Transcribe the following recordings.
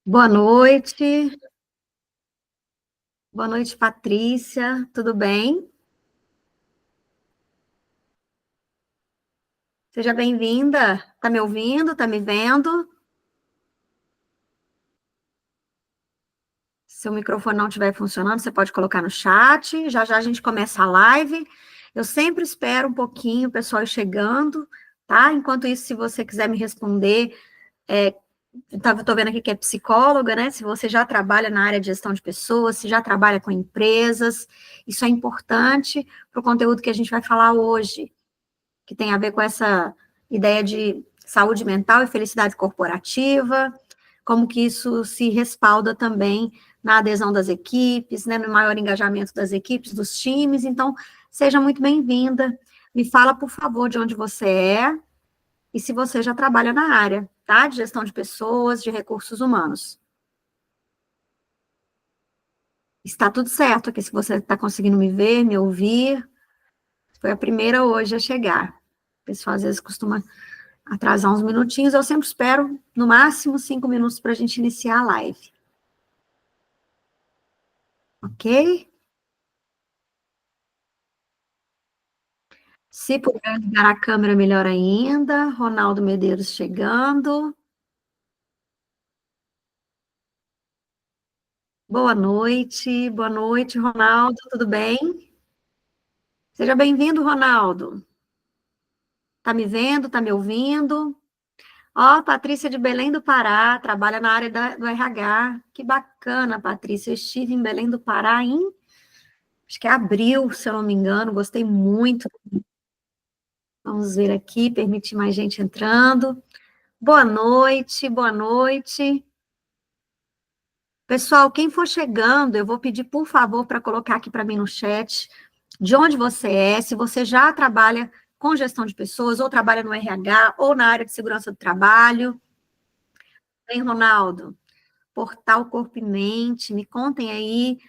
Boa noite. Boa noite, Patrícia. Tudo bem? Seja bem-vinda. Tá me ouvindo? Tá me vendo? Se o microfone não estiver funcionando, você pode colocar no chat. Já já a gente começa a live. Eu sempre espero um pouquinho o pessoal ir chegando, tá? Enquanto isso, se você quiser me responder, tô vendo aqui que é psicóloga, né? Se você já trabalha na área de gestão de pessoas, se já trabalha com empresas, isso é importante para o conteúdo que a gente vai falar hoje, que tem a ver com essa ideia de saúde mental e felicidade corporativa, como que isso se respalda também na adesão das equipes, né, no maior engajamento das equipes, dos times. Então, seja muito bem-vinda. Me fala, por favor, de onde você é e se você já trabalha na área, tá? De gestão de pessoas, de recursos humanos. Está tudo certo aqui, se você está conseguindo me ver, me ouvir. Foi a primeira hoje a chegar. O pessoal às vezes costuma atrasar uns minutinhos, eu sempre espero, no máximo, 5 minutos para a gente iniciar a live. Ok? Se puder ligar a câmera, melhor ainda. Ronaldo Medeiros chegando. Boa noite, Ronaldo, tudo bem? Seja bem-vindo, Ronaldo. Tá me vendo, tá me ouvindo? Ó, Patrícia de Belém do Pará, trabalha na área do RH. Que bacana, Patrícia. Eu estive em Belém do Pará em, acho que é abril, se eu não me engano, gostei muito. Vamos ver aqui, permitir mais gente entrando. Boa noite, boa noite. Pessoal, quem for chegando, eu vou pedir, por favor, para colocar aqui para mim no chat de onde você é, se você já trabalha com gestão de pessoas, ou trabalha no RH, ou na área de segurança do trabalho. Hein, Ronaldo? Portal Corpo e Mente, me contem aí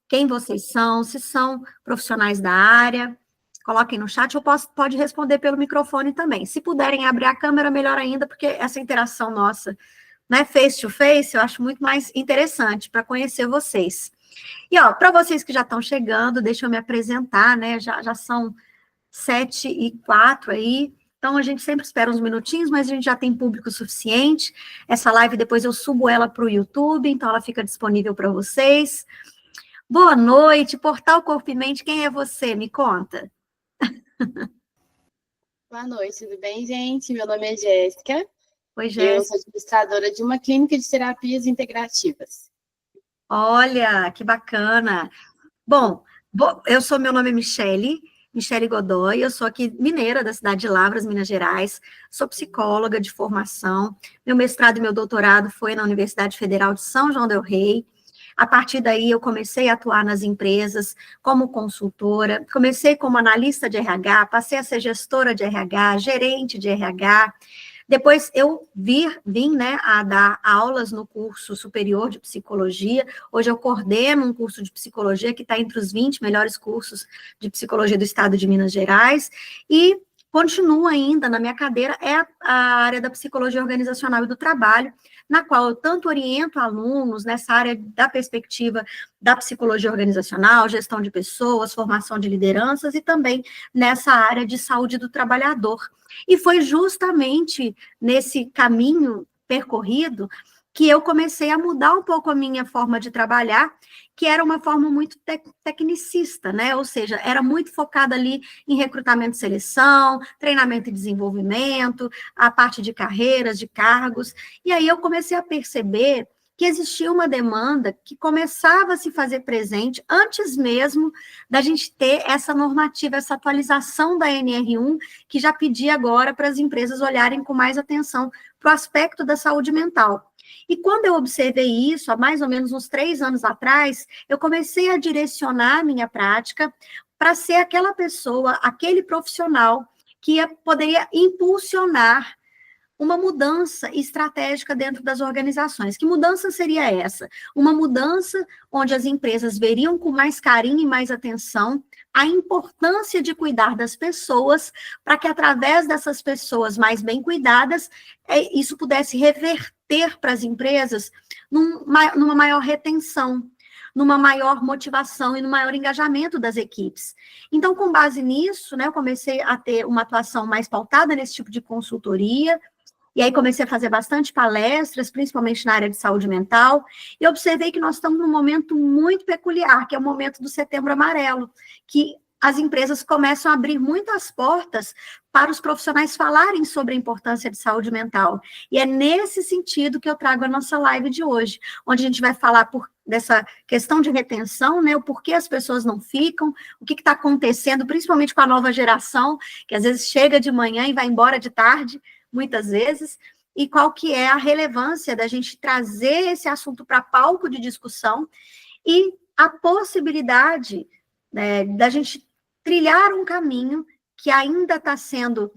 quem vocês são, se são profissionais da área. Coloquem no chat, ou pode responder pelo microfone também. Se puderem abrir a câmera, melhor ainda, porque essa interação nossa, né, face to face, eu acho muito mais interessante para conhecer vocês. E, ó, para vocês que já estão chegando, deixa eu me apresentar, né, já são 7h04 aí, então a gente sempre espera uns minutinhos, mas a gente já tem público suficiente. Essa live depois eu subo ela para o YouTube, então ela fica disponível para vocês. Boa noite, Portal Corpo e Mente, quem é você? Me conta. Boa noite, tudo bem, gente? Meu nome é Jéssica. Oi, Eu Jéssica. sou administradora de uma clínica de terapias integrativas. Olha, que bacana. Bom, meu nome é Michele Godoy, eu sou aqui mineira da cidade de Lavras, Minas Gerais, sou psicóloga de formação, meu mestrado e meu doutorado foi na Universidade Federal de São João del Rei. A partir daí eu comecei a atuar nas empresas como consultora, comecei como analista de RH, passei a ser gestora de RH, gerente de RH. Depois eu vim, né, a dar aulas no curso superior de psicologia. Hoje eu coordeno um curso de psicologia que está entre os 20 melhores cursos de psicologia do estado de Minas Gerais, e continuo ainda na minha cadeira, é a área da psicologia organizacional e do trabalho, na qual eu tanto oriento alunos nessa área da perspectiva da psicologia organizacional, gestão de pessoas, formação de lideranças, e também nessa área de saúde do trabalhador. E foi justamente nesse caminho percorrido que eu comecei a mudar um pouco a minha forma de trabalhar, que era uma forma muito tecnicista, né? Ou seja, era muito focada ali em recrutamento e seleção, treinamento e desenvolvimento, a parte de carreiras, de cargos. E aí eu comecei a perceber que existia uma demanda que começava a se fazer presente antes mesmo da gente ter essa normativa, essa atualização da NR1, que já pedia agora para as empresas olharem com mais atenção para o aspecto da saúde mental. E quando eu observei isso, há mais ou menos uns 3 anos atrás, eu comecei a direcionar a minha prática para ser aquela pessoa, aquele profissional que poderia impulsionar uma mudança estratégica dentro das organizações. Que mudança seria essa? Uma mudança onde as empresas veriam com mais carinho e mais atenção a importância de cuidar das pessoas, para que através dessas pessoas mais bem cuidadas, isso pudesse reverter para as empresas numa maior retenção, numa maior motivação e no maior engajamento das equipes. Então, com base nisso, né, eu comecei a ter uma atuação mais pautada nesse tipo de consultoria, e aí comecei a fazer bastante palestras, principalmente na área de saúde mental, e observei que nós estamos num momento muito peculiar, que é o momento do Setembro Amarelo, que as empresas começam a abrir muitas portas para os profissionais falarem sobre a importância de saúde mental. E é nesse sentido que eu trago a nossa live de hoje, onde a gente vai falar dessa questão de retenção, né, o porquê as pessoas não ficam, o que está acontecendo, principalmente com a nova geração, que às vezes chega de manhã e vai embora de tarde, muitas vezes, e qual que é a relevância da gente trazer esse assunto para palco de discussão e a possibilidade, né, da gente trilhar um caminho que ainda está sendo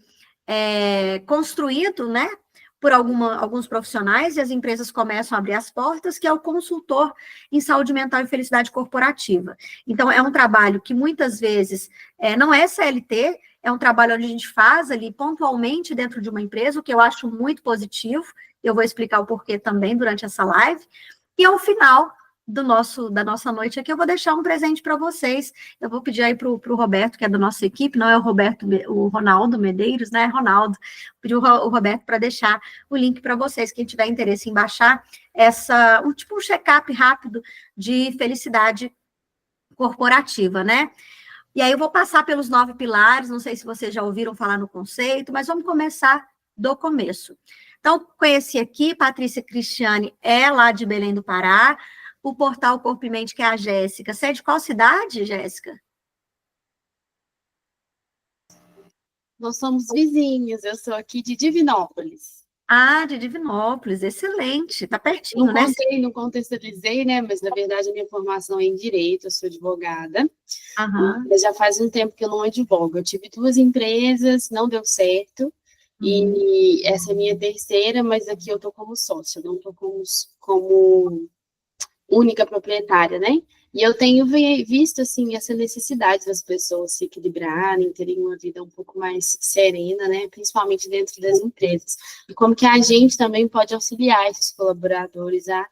construído, né, por alguns profissionais, e as empresas começam a abrir as portas, que é o consultor em saúde mental e felicidade corporativa. Então, é um trabalho que muitas vezes não é CLT, é um trabalho onde a gente faz ali pontualmente dentro de uma empresa, o que eu acho muito positivo, eu vou explicar o porquê também durante essa live, e ao final da nossa noite aqui, eu vou deixar um presente para vocês. Eu vou pedir aí para o Roberto, que é da nossa equipe, não é o Ronaldo Medeiros, né? Ronaldo, pedir o Roberto para deixar o link para vocês, quem tiver interesse em baixar um check-up rápido de felicidade corporativa, né? E aí eu vou passar pelos 9 pilares, não sei se vocês já ouviram falar no conceito, mas vamos começar do começo. Então, conheci aqui, Patrícia Cristiane é lá de Belém do Pará, o portal Corpo e Mente, que é a Jéssica. Você é de qual cidade, Jéssica? Nós somos vizinhos, eu sou aqui de Divinópolis. Ah, de Divinópolis, excelente, tá pertinho, Não né? contei, não contextualizei, né? Mas, na verdade, a minha formação é em Direito, eu sou advogada. Aham. Mas já faz um tempo que eu não advogo. Eu tive 2 empresas, não deu certo. E essa é a minha terceira, mas aqui eu tô como sócia, não tô como única proprietária, né? E eu tenho visto, assim, essa necessidade das pessoas se equilibrarem, terem uma vida um pouco mais serena, né? Principalmente dentro das empresas. E como que a gente também pode auxiliar esses colaboradores a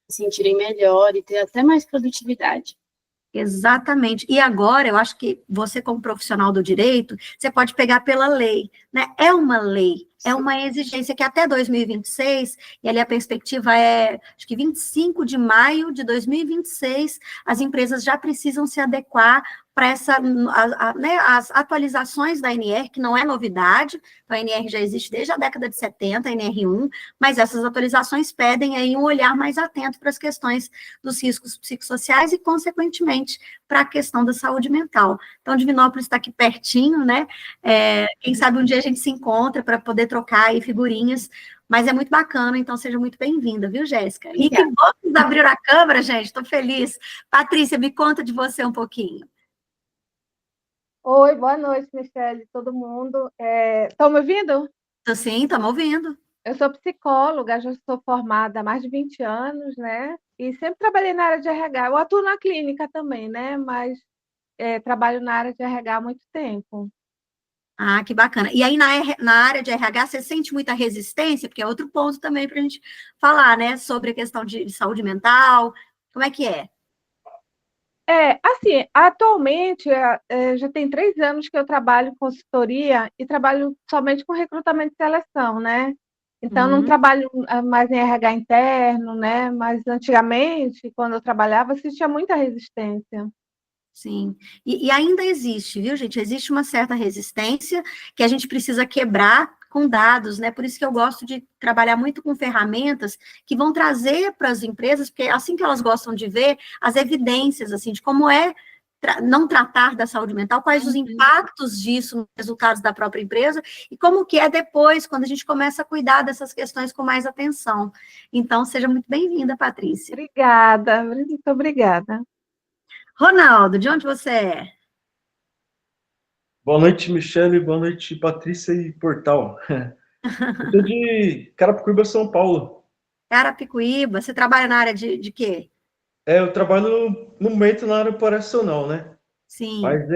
se sentirem melhor e ter até mais produtividade. Exatamente. E agora, eu acho que você, como profissional do direito, você pode pegar pela lei, né? É uma lei, é uma exigência que até 2026, e ali a perspectiva acho que 25 de maio de 2026, as empresas já precisam se adequar para né, as atualizações da ANR, que não é novidade, a ANR já existe desde a década de 70, a ANR1, mas essas atualizações pedem aí um olhar mais atento para as questões dos riscos psicossociais e, consequentemente, para a questão da saúde mental. Então, Divinópolis está aqui pertinho, né? Quem sabe um dia a gente se encontra para poder trocar aí figurinhas, mas é muito bacana, então seja muito bem-vinda, viu, Jéssica? E que bom que vocês abriram a câmera, gente, estou feliz. Patrícia, me conta de você um pouquinho. Oi, boa noite, Michele, todo mundo. Estão me ouvindo? Tô sim, estamos ouvindo. Eu sou psicóloga, já sou formada há mais de 20 anos, né? E sempre trabalhei na área de RH. Eu atuo na clínica também, né? Mas trabalho na área de RH há muito tempo. Ah, que bacana. E aí, na área de RH, você sente muita resistência? Porque é outro ponto também para a gente falar, né? Sobre a questão de saúde mental. Como é que é? Assim, atualmente, já tem 3 anos que eu trabalho em consultoria e trabalho somente com recrutamento e seleção, né? Então, não trabalho mais em RH interno, né? Mas antigamente, quando eu trabalhava, existia muita resistência. Sim, e ainda existe, viu, gente? Existe uma certa resistência que a gente precisa quebrar com dados, né? Por isso que eu gosto de trabalhar muito com ferramentas que vão trazer para as empresas, porque assim que elas gostam de ver as evidências, assim, de como é não tratar da saúde mental, quais os impactos disso nos resultados da própria empresa, e como que é depois, quando a gente começa a cuidar dessas questões com mais atenção. Então, seja muito bem-vinda, Patrícia. Obrigada, muito obrigada. Ronaldo, de onde você é? Boa noite, Michele. Boa noite, Patrícia e Portal. Eu sou de Carapicuíba, São Paulo. Carapicuíba, você trabalha na área de quê? Eu trabalho no momento na área operacional, né? Sim. Mas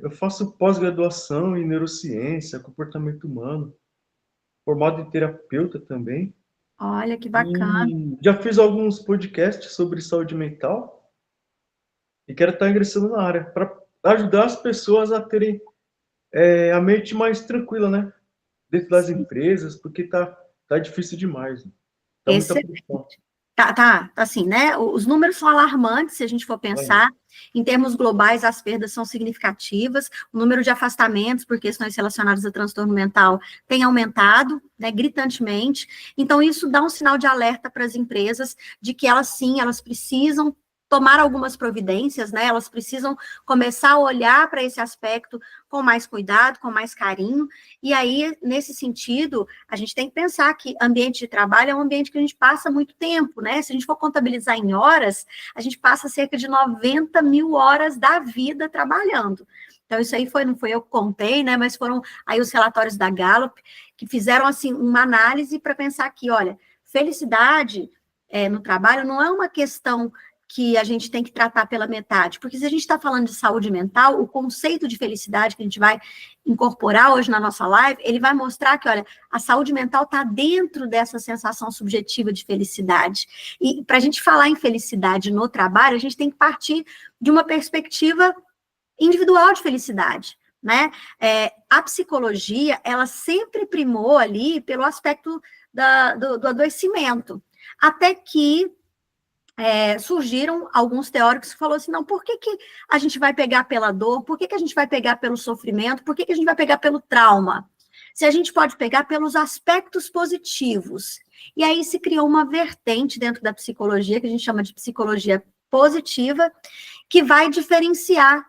eu faço pós-graduação em neurociência, comportamento humano, formado em terapeuta também. Olha que bacana. E já fiz alguns podcasts sobre saúde mental e quero estar ingressando na área para ajudar as pessoas a terem a mente mais tranquila, né? Dentro das Sim, empresas, porque tá difícil demais. Né? Tá muita excelente. pressão. Tá, assim, né? Os números são alarmantes, se a gente for Aí, pensar. Em termos globais, as perdas são significativas. O número de afastamentos por questões relacionadas a transtorno mental tem aumentado, né, gritantemente. Então, isso dá um sinal de alerta para as empresas de que elas, sim, elas precisam tomar algumas providências, né? Elas precisam começar a olhar para esse aspecto com mais cuidado, com mais carinho. E aí, nesse sentido, a gente tem que pensar que ambiente de trabalho é um ambiente que a gente passa muito tempo, né? Se a gente for contabilizar em horas, a gente passa cerca de 90 mil horas da vida trabalhando. Então, isso aí não foi eu que contei, né? Mas foram aí os relatórios da Gallup, que fizeram, assim, uma análise para pensar que, olha, felicidade no trabalho não é uma questão que a gente tem que tratar pela metade, porque se a gente está falando de saúde mental, o conceito de felicidade que a gente vai incorporar hoje na nossa live, ele vai mostrar que, olha, a saúde mental está dentro dessa sensação subjetiva de felicidade. E para a gente falar em felicidade no trabalho, a gente tem que partir de uma perspectiva individual de felicidade, né? A psicologia, ela sempre primou ali pelo aspecto do adoecimento, até que surgiram alguns teóricos que falaram assim, não, por que a gente vai pegar pela dor? Por que a gente vai pegar pelo sofrimento? Por que a gente vai pegar pelo trauma? Se a gente pode pegar pelos aspectos positivos. E aí se criou uma vertente dentro da psicologia, que a gente chama de psicologia positiva, que vai diferenciar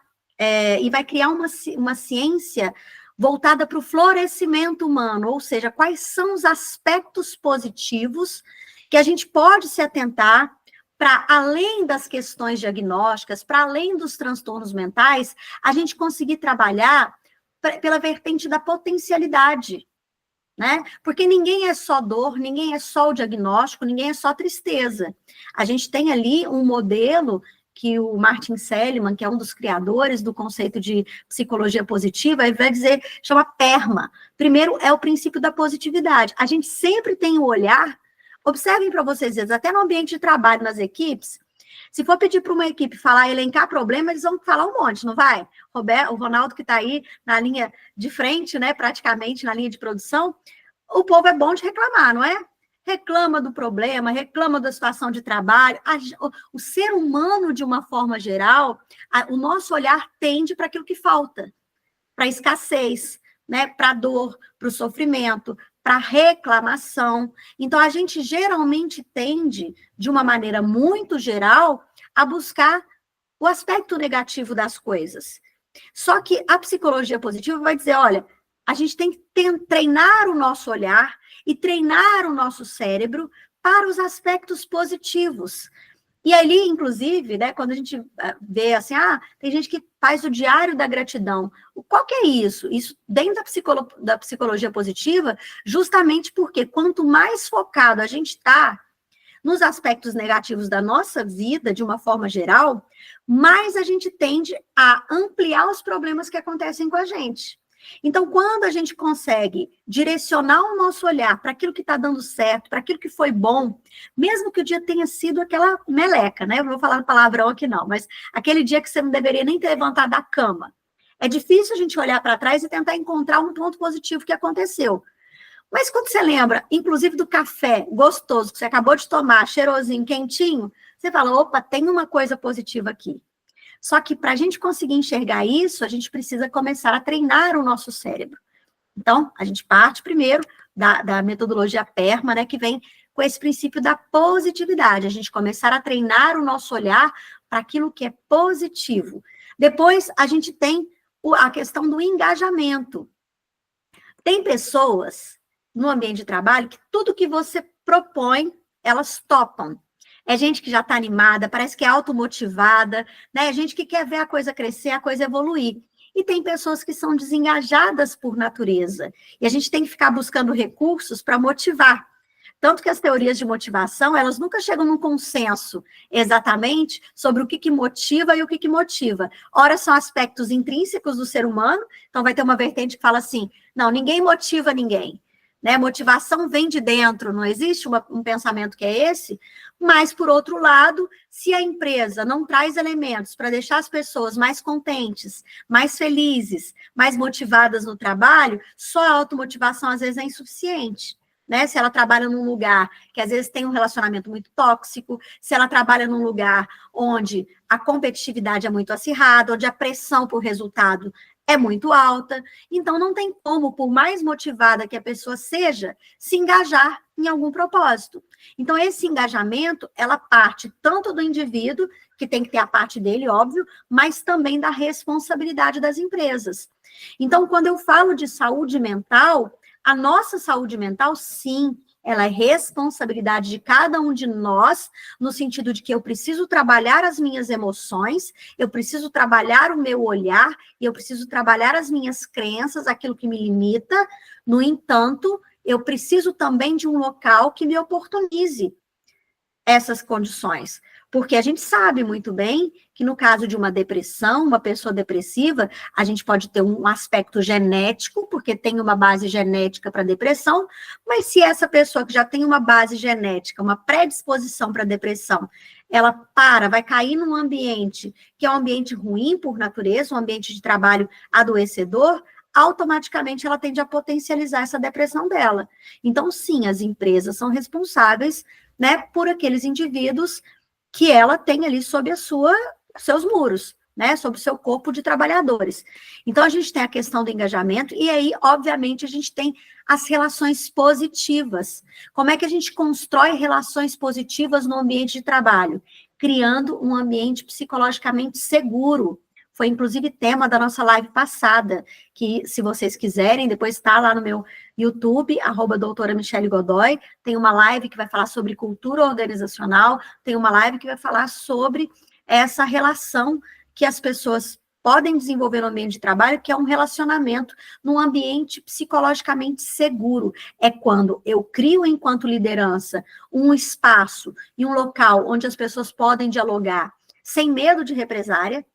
e vai criar uma ciência voltada para o florescimento humano, ou seja, quais são os aspectos positivos que a gente pode se atentar para além das questões diagnósticas, para além dos transtornos mentais, a gente conseguir trabalhar pela vertente da potencialidade, né? Porque ninguém é só dor, ninguém é só o diagnóstico, ninguém é só tristeza. A gente tem ali um modelo que o Martin Seligman, que é um dos criadores do conceito de psicologia positiva, ele vai dizer, chama PERMA. Primeiro é o princípio da positividade. A gente sempre tem o olhar. Observem para vocês, até no ambiente de trabalho, nas equipes, se for pedir para uma equipe falar, elencar problema, eles vão falar um monte, não vai? O Ronaldo que está aí na linha de frente, né, praticamente na linha de produção, o povo é bom de reclamar, não é? Reclama do problema, reclama da situação de trabalho. O ser humano, de uma forma geral, o nosso olhar tende para aquilo que falta, para a escassez, né, para a dor, para o sofrimento, para a reclamação. Então, a gente geralmente tende, de uma maneira muito geral, a buscar o aspecto negativo das coisas. Só que a psicologia positiva vai dizer, olha, a gente tem que treinar o nosso olhar e treinar o nosso cérebro para os aspectos positivos. E ali, inclusive, né, quando a gente vê assim, tem gente que faz o diário da gratidão. Qual que é isso? Isso dentro da psicologia positiva, justamente porque quanto mais focado a gente está nos aspectos negativos da nossa vida, de uma forma geral, mais a gente tende a ampliar os problemas que acontecem com a gente. Então, quando a gente consegue direcionar o nosso olhar para aquilo que está dando certo, para aquilo que foi bom, mesmo que o dia tenha sido aquela meleca, né? Eu não vou falar palavrão aqui não, mas aquele dia que você não deveria nem ter levantado da cama. É difícil a gente olhar para trás e tentar encontrar um ponto positivo que aconteceu. Mas quando você lembra, inclusive do café gostoso que você acabou de tomar, cheirosinho, quentinho, você fala, opa, tem uma coisa positiva aqui. Só que para a gente conseguir enxergar isso, a gente precisa começar a treinar o nosso cérebro. Então, a gente parte primeiro da metodologia PERMA, né, que vem com esse princípio da positividade, a gente começar a treinar o nosso olhar para aquilo que é positivo. Depois, a gente tem a questão do engajamento. Tem pessoas no ambiente de trabalho que tudo que você propõe, elas topam. É gente que já está animada, parece que é automotivada, né? É gente que quer ver a coisa crescer, a coisa evoluir. E tem pessoas que são desengajadas por natureza. E a gente tem que ficar buscando recursos para motivar. Tanto que as teorias de motivação, elas nunca chegam num consenso exatamente sobre o que motiva e o que motiva. Ora, são aspectos intrínsecos do ser humano, então vai ter uma vertente que fala assim, não, ninguém motiva ninguém. né? Motivação vem de dentro, não existe um pensamento que é esse, mas, por outro lado, se a empresa não traz elementos para deixar as pessoas mais contentes, mais felizes, mais motivadas no trabalho, só a automotivação às vezes é insuficiente. Né? Se ela trabalha num lugar que às vezes tem um relacionamento muito tóxico, se ela trabalha num lugar onde a competitividade é muito acirrada, onde a pressão por resultado é muito alta, então não tem como, por mais motivada que a pessoa seja, se engajar em algum propósito. Então, esse engajamento, ela parte tanto do indivíduo, que tem que ter a parte dele, óbvio, mas também da responsabilidade das empresas. Então, quando eu falo de saúde mental, a nossa saúde mental, sim, ela é responsabilidade de cada um de nós, no sentido de que eu preciso trabalhar as minhas emoções, eu preciso trabalhar o meu olhar, e eu preciso trabalhar as minhas crenças, aquilo que me limita. No entanto, eu preciso também de um local que me oportunize essas condições. Porque a gente sabe muito bem que no caso de uma depressão, uma pessoa depressiva, a gente pode ter um aspecto genético, porque tem uma base genética para depressão, mas se essa pessoa que já tem uma base genética, uma predisposição para depressão, ela vai cair num ambiente que é um ambiente ruim por natureza, um ambiente de trabalho adoecedor, automaticamente ela tende a potencializar essa depressão dela. Então, sim, as empresas são responsáveis, né, por aqueles indivíduos que ela tem ali sob seus muros, né, sob o seu corpo de trabalhadores. Então, a gente tem a questão do engajamento, e aí, obviamente, a gente tem as relações positivas. Como é que a gente constrói relações positivas no ambiente de trabalho? Criando um ambiente psicologicamente seguro. Foi, inclusive, tema da nossa live passada, que, se vocês quiserem, depois está lá no meu YouTube, @doutora Michele Godoy, tem uma live que vai falar sobre cultura organizacional, tem uma live que vai falar sobre essa relação que as pessoas podem desenvolver no ambiente de trabalho, que é um relacionamento num ambiente psicologicamente seguro. É quando eu crio, enquanto liderança, um espaço e um local onde as pessoas podem dialogar sem medo de represária.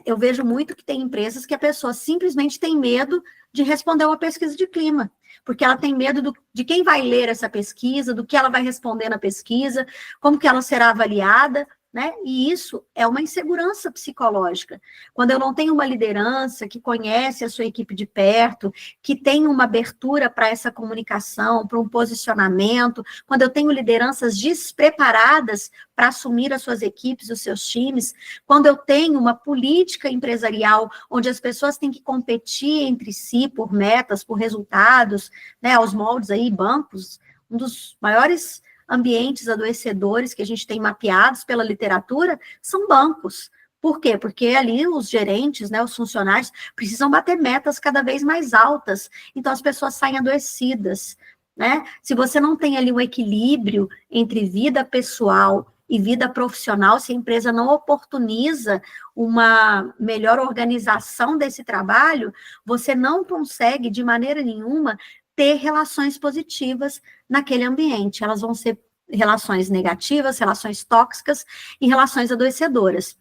Eu vejo muito que tem empresas que a pessoa simplesmente tem medo de responder uma pesquisa de clima, porque ela tem medo de quem vai ler essa pesquisa, do que ela vai responder na pesquisa, como que ela será avaliada, né? E isso é uma insegurança psicológica. Quando eu não tenho uma liderança que conhece a sua equipe de perto, que tem uma abertura para essa comunicação, para um posicionamento, quando eu tenho lideranças despreparadas para assumir as suas equipes, os seus times, quando eu tenho uma política empresarial onde as pessoas têm que competir entre si por metas, por resultados, né, aos moldes aí, bancos, um dos maiores ambientes adoecedores que a gente tem mapeados pela literatura são bancos. Por quê? Porque ali os gerentes, né, os funcionários, precisam bater metas cada vez mais altas, então as pessoas saem adoecidas, né? Se você não tem ali um equilíbrio entre vida pessoal e vida profissional, se a empresa não oportuniza uma melhor organização desse trabalho, você não consegue, de maneira nenhuma, ter relações positivas naquele ambiente. Elas vão ser relações negativas, relações tóxicas e relações adoecedoras.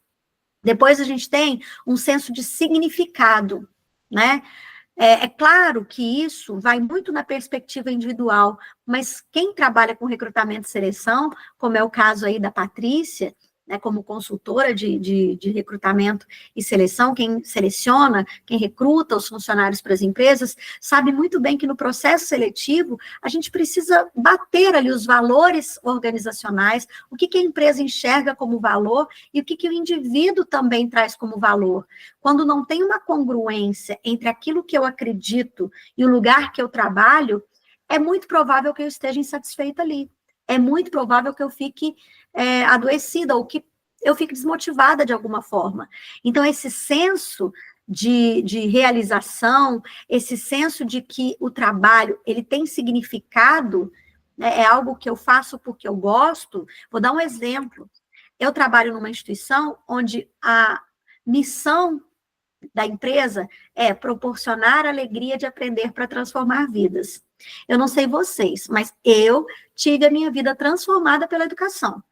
Depois a gente tem um senso de significado, né? É claro que isso vai muito na perspectiva individual, mas quem trabalha com recrutamento e seleção, como é o caso aí da Patrícia, né, como consultora de recrutamento e seleção, quem seleciona, quem recruta os funcionários para as empresas, sabe muito bem que no processo seletivo a gente precisa bater ali os valores organizacionais, o que a empresa enxerga como valor e o que o indivíduo também traz como valor. Quando não tem uma congruência entre aquilo que eu acredito e o lugar que eu trabalho, é muito provável que eu esteja insatisfeita ali. É muito provável que eu fique adoecida ou que eu fique desmotivada de alguma forma. Então, esse senso de realização, esse senso de que o trabalho ele tem significado, né, é algo que eu faço porque eu gosto. Vou dar um exemplo. Eu trabalho numa instituição onde a missão da empresa é proporcionar a alegria de aprender para transformar vidas. Eu não sei vocês, mas eu tive a minha vida transformada pela educação.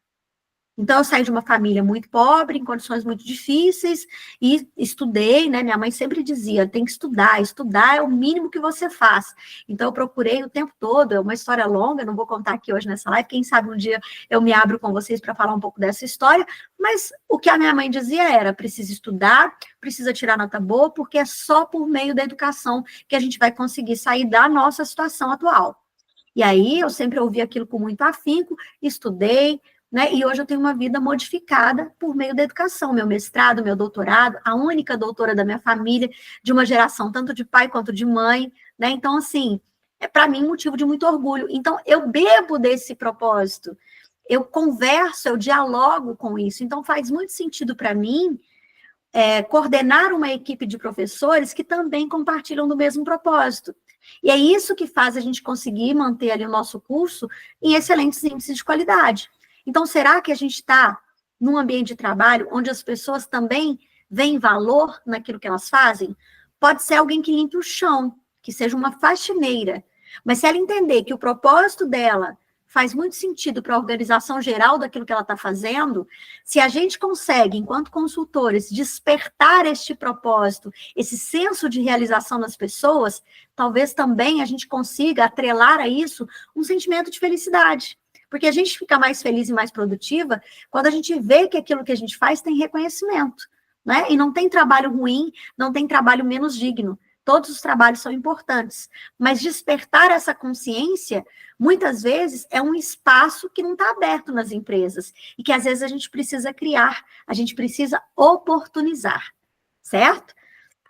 Então, eu saí de uma família muito pobre, em condições muito difíceis, e estudei, né? Minha mãe sempre dizia, tem que estudar, estudar é o mínimo que você faz. Então, eu procurei o tempo todo, é uma história longa, não vou contar aqui hoje nessa live, quem sabe um dia eu me abro com vocês para falar um pouco dessa história, mas o que a minha mãe dizia era, precisa estudar, precisa tirar nota boa, porque é só por meio da educação que a gente vai conseguir sair da nossa situação atual. E aí, eu sempre ouvi aquilo com muito afinco, estudei, né? E hoje eu tenho uma vida modificada por meio da educação, meu mestrado, meu doutorado, a única doutora da minha família, de uma geração tanto de pai quanto de mãe, né? Então, assim, é para mim motivo de muito orgulho. Então, eu bebo desse propósito, eu converso, eu dialogo com isso. Então, faz muito sentido para mim coordenar uma equipe de professores que também compartilham do mesmo propósito. E é isso que faz a gente conseguir manter ali o nosso curso em excelentes índices de qualidade. Então, será que a gente está num ambiente de trabalho onde as pessoas também veem valor naquilo que elas fazem? Pode ser alguém que limpe o chão, que seja uma faxineira, mas se ela entender que o propósito dela faz muito sentido para a organização geral daquilo que ela está fazendo, se a gente consegue, enquanto consultores, despertar este propósito, esse senso de realização nas pessoas, talvez também a gente consiga atrelar a isso um sentimento de felicidade. Porque a gente fica mais feliz e mais produtiva quando a gente vê que aquilo que a gente faz tem reconhecimento, né? E não tem trabalho ruim, não tem trabalho menos digno. Todos os trabalhos são importantes. Mas despertar essa consciência, muitas vezes, é um espaço que não está aberto nas empresas. E que, às vezes, a gente precisa criar, a gente precisa oportunizar. Certo?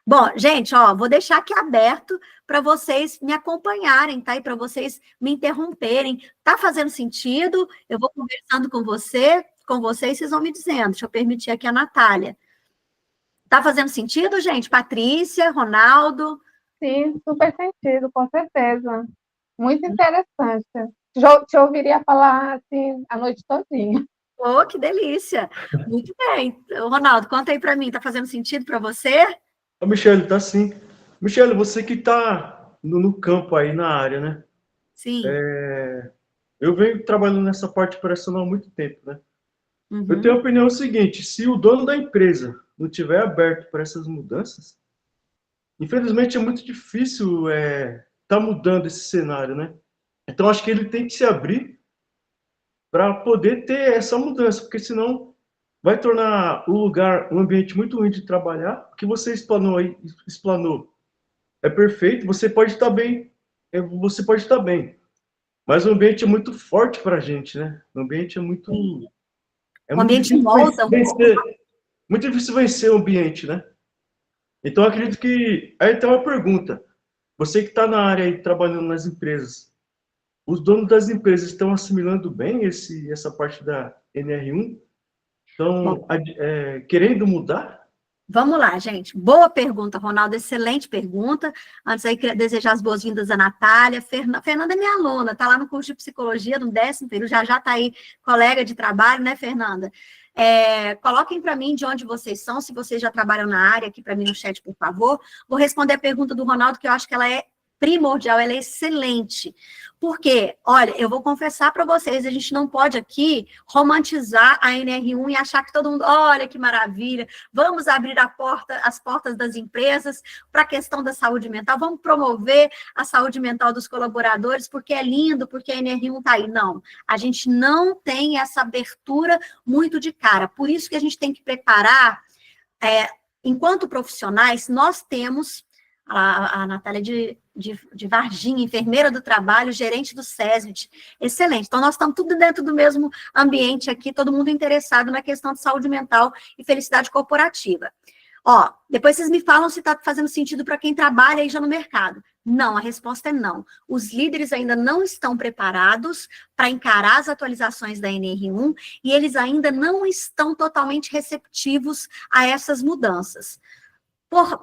Bom, gente, ó, vou deixar aqui aberto para vocês me acompanharem, tá? E para vocês me interromperem. Tá fazendo sentido? Eu vou conversando com vocês, vocês vão me dizendo. Deixa eu permitir aqui a Natália. Tá fazendo sentido, gente? Patrícia, Ronaldo? Sim, super sentido, com certeza. Muito interessante. Te ouviria falar assim a noite todinha. Oh, que delícia! Muito bem. Ronaldo, conta aí para mim, tá fazendo sentido para você? Ô, Michele, tá sim. Michele, você que tá no campo aí, na área, né? Sim. Eu venho trabalhando nessa parte operacional há muito tempo, né? Uhum. Eu tenho a opinião seguinte, se o dono da empresa não tiver aberto para essas mudanças, infelizmente é muito difícil tá mudando esse cenário, né? Então, acho que ele tem que se abrir para poder ter essa mudança, porque senão vai tornar o lugar um ambiente muito ruim de trabalhar. O que você explanou é perfeito, você pode estar bem, mas o ambiente é muito forte para a gente, né? O ambiente é muito... O ambiente molda. Muito difícil vencer o ambiente, né? Então, eu acredito que... Aí tem uma pergunta. Você que está na área aí, trabalhando nas empresas, os donos das empresas estão assimilando bem essa parte da NR1? Estão querendo mudar? Vamos lá, gente. Boa pergunta, Ronaldo. Excelente pergunta. Antes aí, queria desejar as boas-vindas à Natália. Fernanda é minha aluna, está lá no curso de psicologia, no 10º período, já está aí, colega de trabalho, né, Fernanda? Coloquem para mim de onde vocês são, se vocês já trabalham na área, aqui para mim no chat, por favor. Vou responder a pergunta do Ronaldo, que eu acho que ela é primordial, ela é excelente. Porque, olha, eu vou confessar para vocês, a gente não pode aqui romantizar a NR1 e achar que todo mundo, olha que maravilha, vamos abrir as portas das empresas para a questão da saúde mental, vamos promover a saúde mental dos colaboradores, porque é lindo, porque a NR1 está aí. Não, a gente não tem essa abertura muito de cara, por isso que a gente tem que preparar, enquanto profissionais, nós temos a Natália de Varginha, enfermeira do trabalho, gerente do SESMIT, excelente. Então, nós estamos tudo dentro do mesmo ambiente aqui, todo mundo interessado na questão de saúde mental e felicidade corporativa. Ó, depois vocês me falam se está fazendo sentido para quem trabalha aí já no mercado. Não, a resposta é não. Os líderes ainda não estão preparados para encarar as atualizações da NR1 e eles ainda não estão totalmente receptivos a essas mudanças.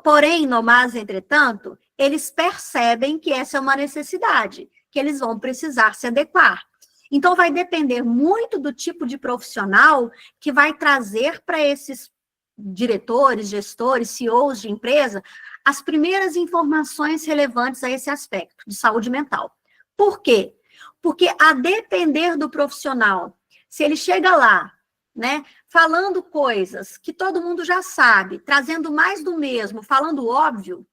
Porém, no mais, entretanto, eles percebem que essa é uma necessidade, que eles vão precisar se adequar. Então, vai depender muito do tipo de profissional que vai trazer para esses diretores, gestores, CEOs de empresa, as primeiras informações relevantes a esse aspecto de saúde mental. Por quê? Porque, a depender do profissional, se ele chega lá né, falando coisas que todo mundo já sabe, trazendo mais do mesmo, falando óbvio,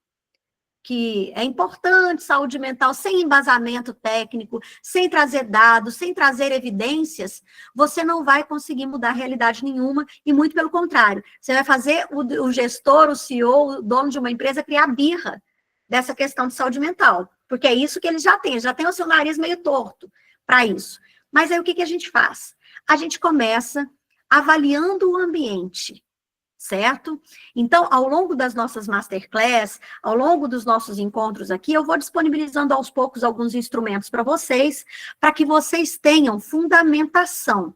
que é importante saúde mental, sem embasamento técnico, sem trazer dados, sem trazer evidências, você não vai conseguir mudar realidade nenhuma, e muito pelo contrário, você vai fazer o gestor, o CEO, o dono de uma empresa criar birra dessa questão de saúde mental, porque é isso que eles já têm o seu nariz meio torto para isso. Mas aí o que a gente faz? A gente começa avaliando o ambiente, certo? Então, ao longo das nossas masterclass, ao longo dos nossos encontros aqui, eu vou disponibilizando aos poucos alguns instrumentos para que vocês tenham fundamentação.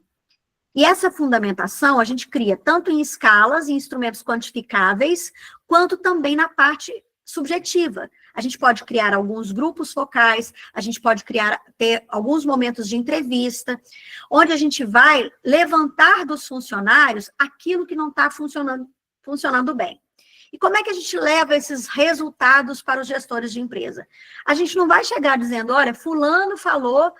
E essa fundamentação a gente cria tanto em escalas, em instrumentos quantificáveis, quanto também na parte subjetiva. A gente pode criar alguns grupos focais, a gente pode ter alguns momentos de entrevista, onde a gente vai levantar dos funcionários aquilo que não está funcionando bem. E como é que a gente leva esses resultados para os gestores de empresa? A gente não vai chegar dizendo, olha, fulano falou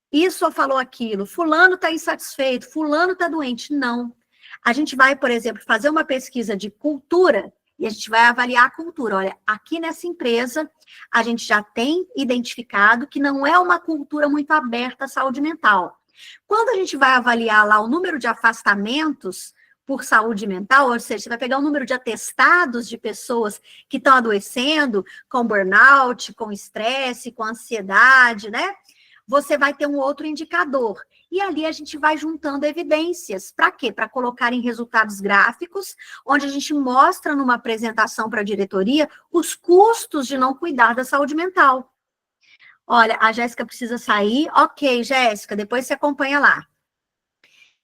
isso ou falou aquilo, fulano está insatisfeito, fulano está doente. Não. A gente vai, por exemplo, fazer uma pesquisa de cultura, e a gente vai avaliar a cultura. Olha, aqui nessa empresa, a gente já tem identificado que não é uma cultura muito aberta à saúde mental. Quando a gente vai avaliar lá o número de afastamentos por saúde mental, ou seja, você vai pegar o número de atestados de pessoas que estão adoecendo com burnout, com estresse, com ansiedade, né? Você vai ter um outro indicador. E ali a gente vai juntando evidências. Para quê? Para colocar em resultados gráficos, onde a gente mostra numa apresentação para a diretoria os custos de não cuidar da saúde mental. Olha, a Jéssica precisa sair. Ok, Jéssica, depois você acompanha lá.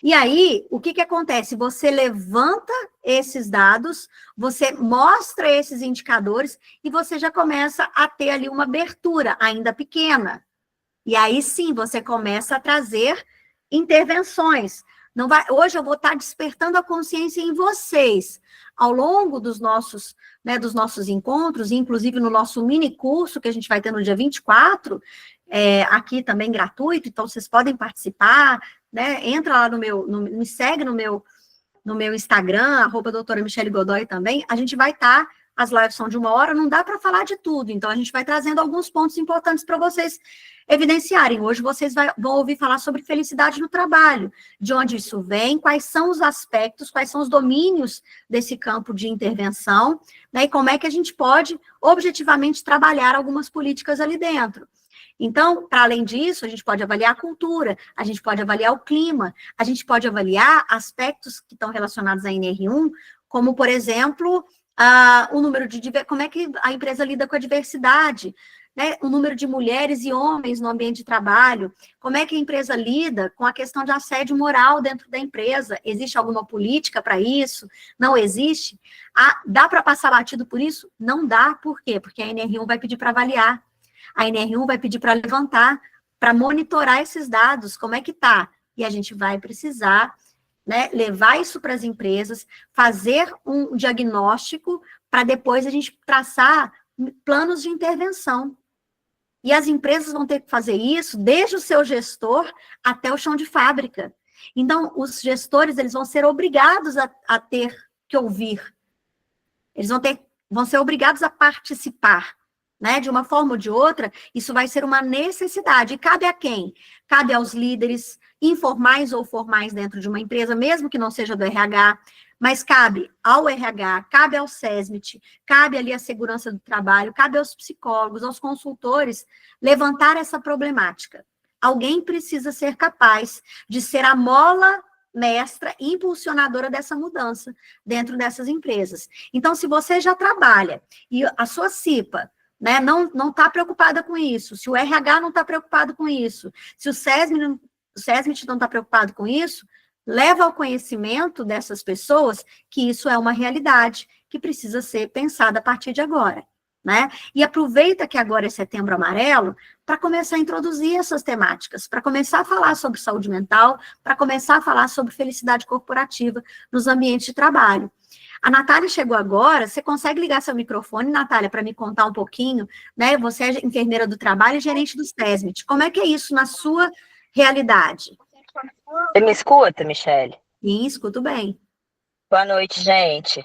E aí, o que acontece? Você levanta esses dados, você mostra esses indicadores e você já começa a ter ali uma abertura, ainda pequena. E aí sim, você começa a trazer intervenções. Hoje eu vou estar despertando a consciência em vocês. Ao longo dos nossos encontros, inclusive no nosso mini curso que a gente vai ter no dia 24, aqui também gratuito, então vocês podem participar, né? Entra lá me segue no meu Instagram, @doutora Michele Godoy também, a gente vai estar, as lives são de 1 hora, não dá para falar de tudo, então a gente vai trazendo alguns pontos importantes para vocês evidenciarem. Hoje vocês vão ouvir falar sobre felicidade no trabalho, de onde isso vem, quais são os aspectos, quais são os domínios desse campo de intervenção, né, e como é que a gente pode objetivamente trabalhar algumas políticas ali dentro. Então, para além disso, a gente pode avaliar a cultura, a gente pode avaliar o clima, a gente pode avaliar aspectos que estão relacionados à NR1, como, por exemplo, o número como é que a empresa lida com a diversidade, né? O número de mulheres e homens no ambiente de trabalho, como é que a empresa lida com a questão de assédio moral dentro da empresa, existe alguma política para isso? Não existe? Dá para passar batido por isso? Não dá, por quê? Porque a NR1 vai pedir para avaliar, a NR1 vai pedir para levantar, para monitorar esses dados, como é que está? E a gente vai precisar, né, levar isso para as empresas, fazer um diagnóstico, para depois a gente traçar planos de intervenção. E as empresas vão ter que fazer isso desde o seu gestor até o chão de fábrica. Então, os gestores, eles vão ser obrigados a ter que ouvir. Eles vão ser obrigados a participar, né? De uma forma ou de outra, isso vai ser uma necessidade. E cabe a quem? Cabe aos líderes, informais ou formais dentro de uma empresa, mesmo que não seja do RH, mas cabe ao RH, cabe ao SESMIT, cabe ali à segurança do trabalho, cabe aos psicólogos, aos consultores, levantar essa problemática. Alguém precisa ser capaz de ser a mola mestra e impulsionadora dessa mudança dentro dessas empresas. Então, se você já trabalha e a sua CIPA, né, não está preocupada com isso, se o RH não está preocupado com isso, se o SESMIT não está preocupado com isso, leva ao conhecimento dessas pessoas que isso é uma realidade que precisa ser pensada a partir de agora, né? E aproveita que agora é Setembro Amarelo para começar a introduzir essas temáticas, para começar a falar sobre saúde mental, para começar a falar sobre felicidade corporativa nos ambientes de trabalho. A Natália chegou agora, você consegue ligar seu microfone, Natália, para me contar um pouquinho, né? Você é enfermeira do trabalho e gerente do SESMIT. Como é que é isso na sua realidade? Você me escuta, Michele? Sim, escuto bem. Boa noite, gente.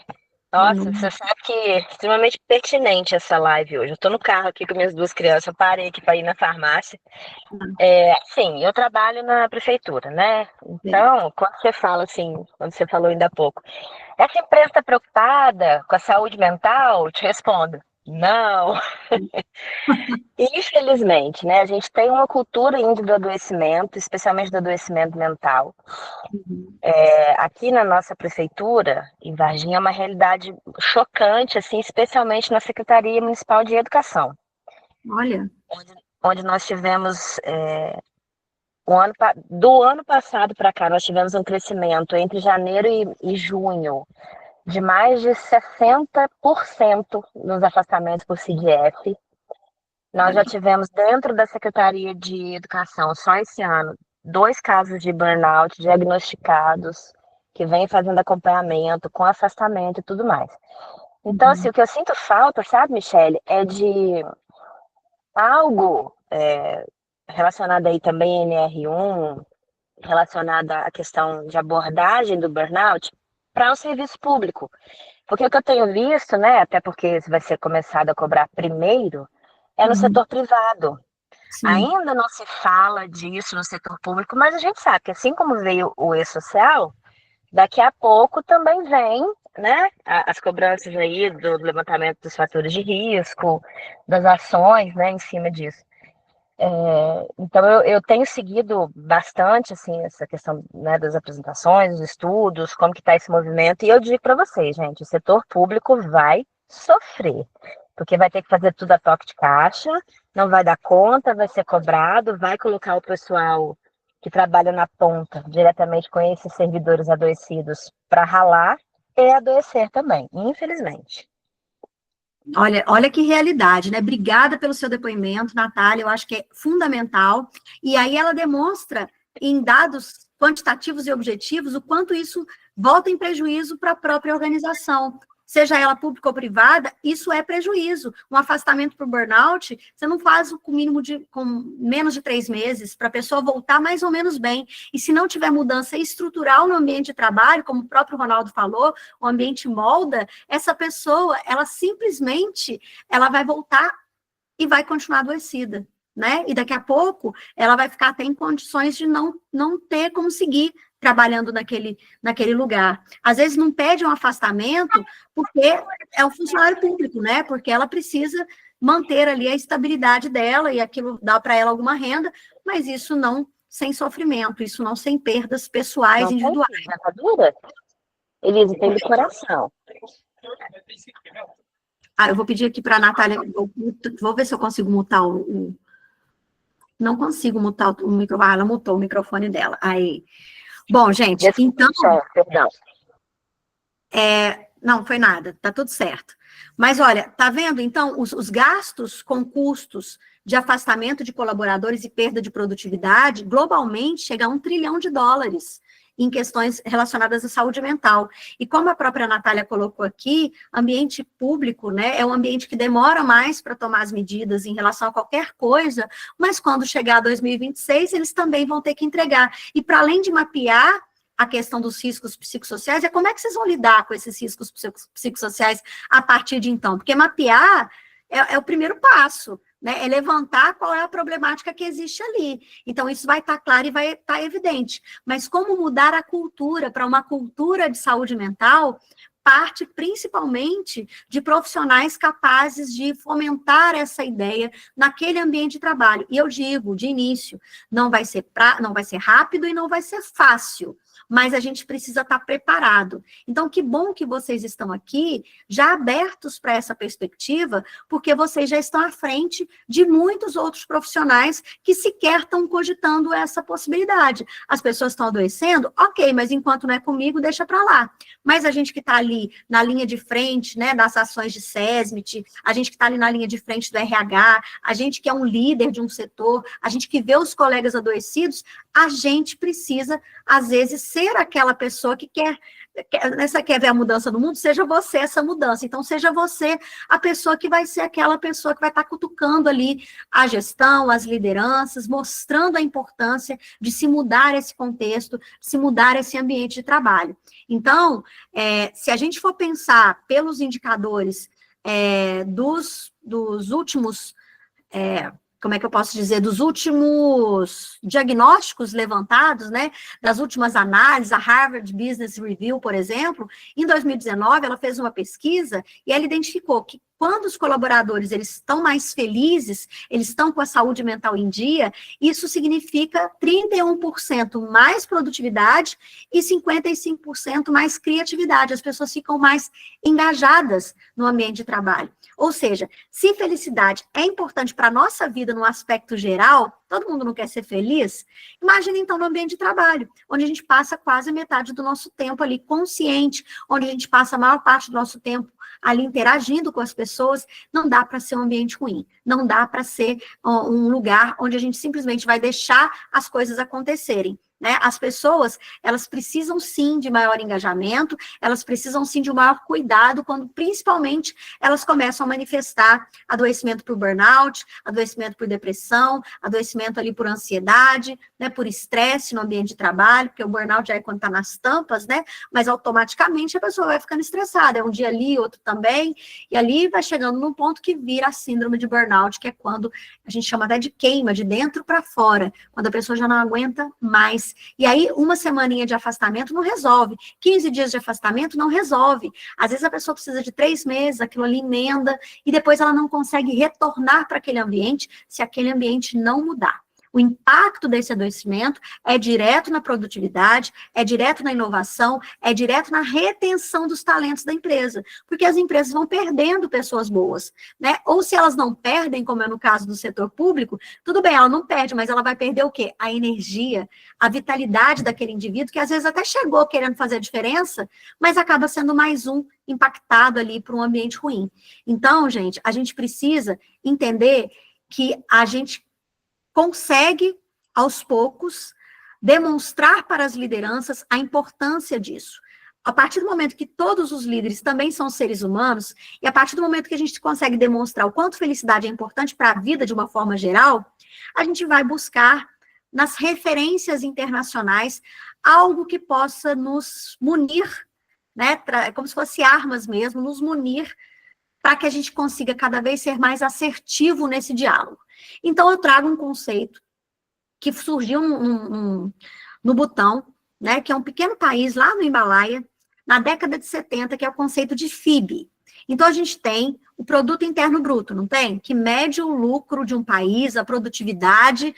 Boa Nossa, noite. você sabe que é extremamente pertinente essa live hoje. Eu tô no carro aqui com minhas duas crianças, eu parei aqui para ir na farmácia. Sim, eu trabalho na prefeitura, né? Bem. Então, quando você fala assim, quando você falou ainda há pouco, essa empresa está preocupada com a saúde mental? Eu te respondo, não. Infelizmente, né? A gente tem uma cultura ainda do adoecimento, especialmente do adoecimento mental. Uhum. Aqui na nossa prefeitura, em Varginha, é uma realidade chocante, assim, especialmente na Secretaria Municipal de Educação, Olha, onde nós tivemos, do ano passado para cá, nós tivemos um crescimento entre janeiro e junho de mais de 60% nos afastamentos por CDF. Nós já olha. tivemos dentro da Secretaria de Educação, só esse ano, 2 casos de burnout diagnosticados, que vem fazendo acompanhamento com afastamento e tudo mais. Então, assim, Uhum. o que eu sinto falta, sabe, Michele, é de algo relacionado aí também à NR1, relacionado à questão de abordagem do burnout, para o serviço público. Porque o que eu tenho visto, né, até porque vai ser começado a cobrar primeiro, é no Uhum. setor privado. Sim. Ainda não se fala disso no setor público, mas a gente sabe que assim como veio o e-social, daqui a pouco também vem, né, as cobranças aí do levantamento dos fatores de risco, das ações, né, em cima disso. Então eu tenho seguido bastante assim essa questão, né, das apresentações, dos estudos, como que está esse movimento, e eu digo para vocês, gente, o setor público vai sofrer, porque vai ter que fazer tudo a toque de caixa, não vai dar conta, vai ser cobrado, vai colocar o pessoal que trabalha na ponta, diretamente com esses servidores adoecidos, para ralar e adoecer também, infelizmente. Olha que realidade, né? Obrigada pelo seu depoimento, Natália. Eu acho que é fundamental. E aí ela demonstra em dados quantitativos e objetivos o quanto isso volta em prejuízo para a própria organização. Seja ela pública ou privada, isso é prejuízo. Um afastamento por burnout, você não faz com com menos de 3 meses para a pessoa voltar mais ou menos bem. E se não tiver mudança estrutural no ambiente de trabalho, como o próprio Ronaldo falou, o ambiente molda, essa pessoa, ela simplesmente, ela vai voltar e vai continuar adoecida, né? E daqui a pouco, ela vai ficar até em condições de não ter como seguir trabalhando naquele lugar. Às vezes não pede um afastamento porque é um funcionário público, né? Porque ela precisa manter ali a estabilidade dela e aquilo dá para ela alguma renda, mas isso não sem sofrimento, isso não sem perdas pessoais, Não tem individuais. dentadura? Elisa, tem do coração. Eu vou pedir aqui para a Natália, vou ver se eu consigo mutar não consigo mutar o microfone. Ela mutou o microfone dela. Aí. Bom, gente, Desculpa, então. Michele, perdão. Não, foi nada, tá tudo certo. Mas olha, tá vendo? Então, os gastos com custos de afastamento de colaboradores e perda de produtividade, globalmente, chega a US$1 trilhão em questões relacionadas à saúde mental. E como a própria Natália colocou aqui, ambiente público, né, é um ambiente que demora mais para tomar as medidas em relação a qualquer coisa, mas quando chegar a 2026, eles também vão ter que entregar. E para além de mapear a questão dos riscos psicossociais, é como é que vocês vão lidar com esses riscos psicossociais a partir de então? Porque mapear é o primeiro passo, né? É levantar qual é a problemática que existe ali. Então, isso vai estar claro e vai estar evidente. Mas como mudar a cultura para uma cultura de saúde mental parte principalmente de profissionais capazes de fomentar essa ideia naquele ambiente de trabalho. E eu digo, de início, não vai ser rápido e não vai ser fácil, mas a gente precisa estar preparado. Então, que bom que vocês estão aqui, já abertos para essa perspectiva, porque vocês já estão à frente de muitos outros profissionais que sequer estão cogitando essa possibilidade. As pessoas estão adoecendo? Ok, mas enquanto não é comigo, deixa para lá. Mas a gente que está ali na linha de frente, né, das ações de SESMIT, a gente que está ali na linha de frente do RH, a gente que é um líder de um setor, a gente que vê os colegas adoecidos, a gente precisa, às vezes, ser aquela pessoa que quer ver a mudança no mundo, seja você essa mudança. Então, seja você a pessoa que vai ser aquela pessoa que vai estar cutucando ali a gestão, as lideranças, mostrando a importância de se mudar esse contexto, de se mudar esse ambiente de trabalho. Então, se a gente for pensar pelos indicadores dos últimos... como é que eu posso dizer, dos últimos diagnósticos levantados, né, das últimas análises, a Harvard Business Review, por exemplo, em 2019, ela fez uma pesquisa e ela identificou que quando os colaboradores eles estão mais felizes, eles estão com a saúde mental em dia, isso significa 31% mais produtividade e 55% mais criatividade. As pessoas ficam mais engajadas no ambiente de trabalho. Ou seja, se felicidade é importante para a nossa vida no aspecto geral, todo mundo não quer ser feliz, imagina então no ambiente de trabalho, onde a gente passa quase metade do nosso tempo ali consciente, onde a gente passa a maior parte do nosso tempo ali interagindo com as pessoas, não dá para ser um ambiente ruim, não dá para ser um lugar onde a gente simplesmente vai deixar as coisas acontecerem. Né? As pessoas, elas precisam sim de maior engajamento, elas precisam sim de um maior cuidado quando, principalmente, elas começam a manifestar adoecimento por burnout, adoecimento por depressão, adoecimento ali por ansiedade, né, por estresse no ambiente de trabalho, porque o burnout já é quando está nas tampas, né, mas automaticamente a pessoa vai ficando estressada, é um dia ali, outro também, e ali vai chegando num ponto que vira a síndrome de burnout, que é quando a gente chama até de queima, de dentro para fora, quando a pessoa já não aguenta mais. E aí, uma semaninha de afastamento não resolve. 15 dias de afastamento não resolve. Às vezes a pessoa precisa de 3 meses, aquilo ali emenda, e depois ela não consegue retornar para aquele ambiente se aquele ambiente não mudar. O impacto desse adoecimento é direto na produtividade, é direto na inovação, é direto na retenção dos talentos da empresa, porque as empresas vão perdendo pessoas boas, né? Ou se elas não perdem, como é no caso do setor público, tudo bem, ela não perde, mas ela vai perder o quê? A energia, a vitalidade daquele indivíduo, que às vezes até chegou querendo fazer a diferença, mas acaba sendo mais um impactado ali por um ambiente ruim. Então, gente, a gente precisa entender que a gente consegue, aos poucos, demonstrar para as lideranças a importância disso. A partir do momento que todos os líderes também são seres humanos, e a partir do momento que a gente consegue demonstrar o quanto felicidade é importante para a vida de uma forma geral, a gente vai buscar, nas referências internacionais, algo que possa nos munir, né, como se fosse armas mesmo, nos munir para que a gente consiga cada vez ser mais assertivo nesse diálogo. Então, eu trago um conceito que surgiu no Butão, né, que é um pequeno país lá no Himalaia, na década de 70, que é o conceito de FIB. Então, a gente tem o produto interno bruto, não tem? Que mede o lucro de um país, a produtividade,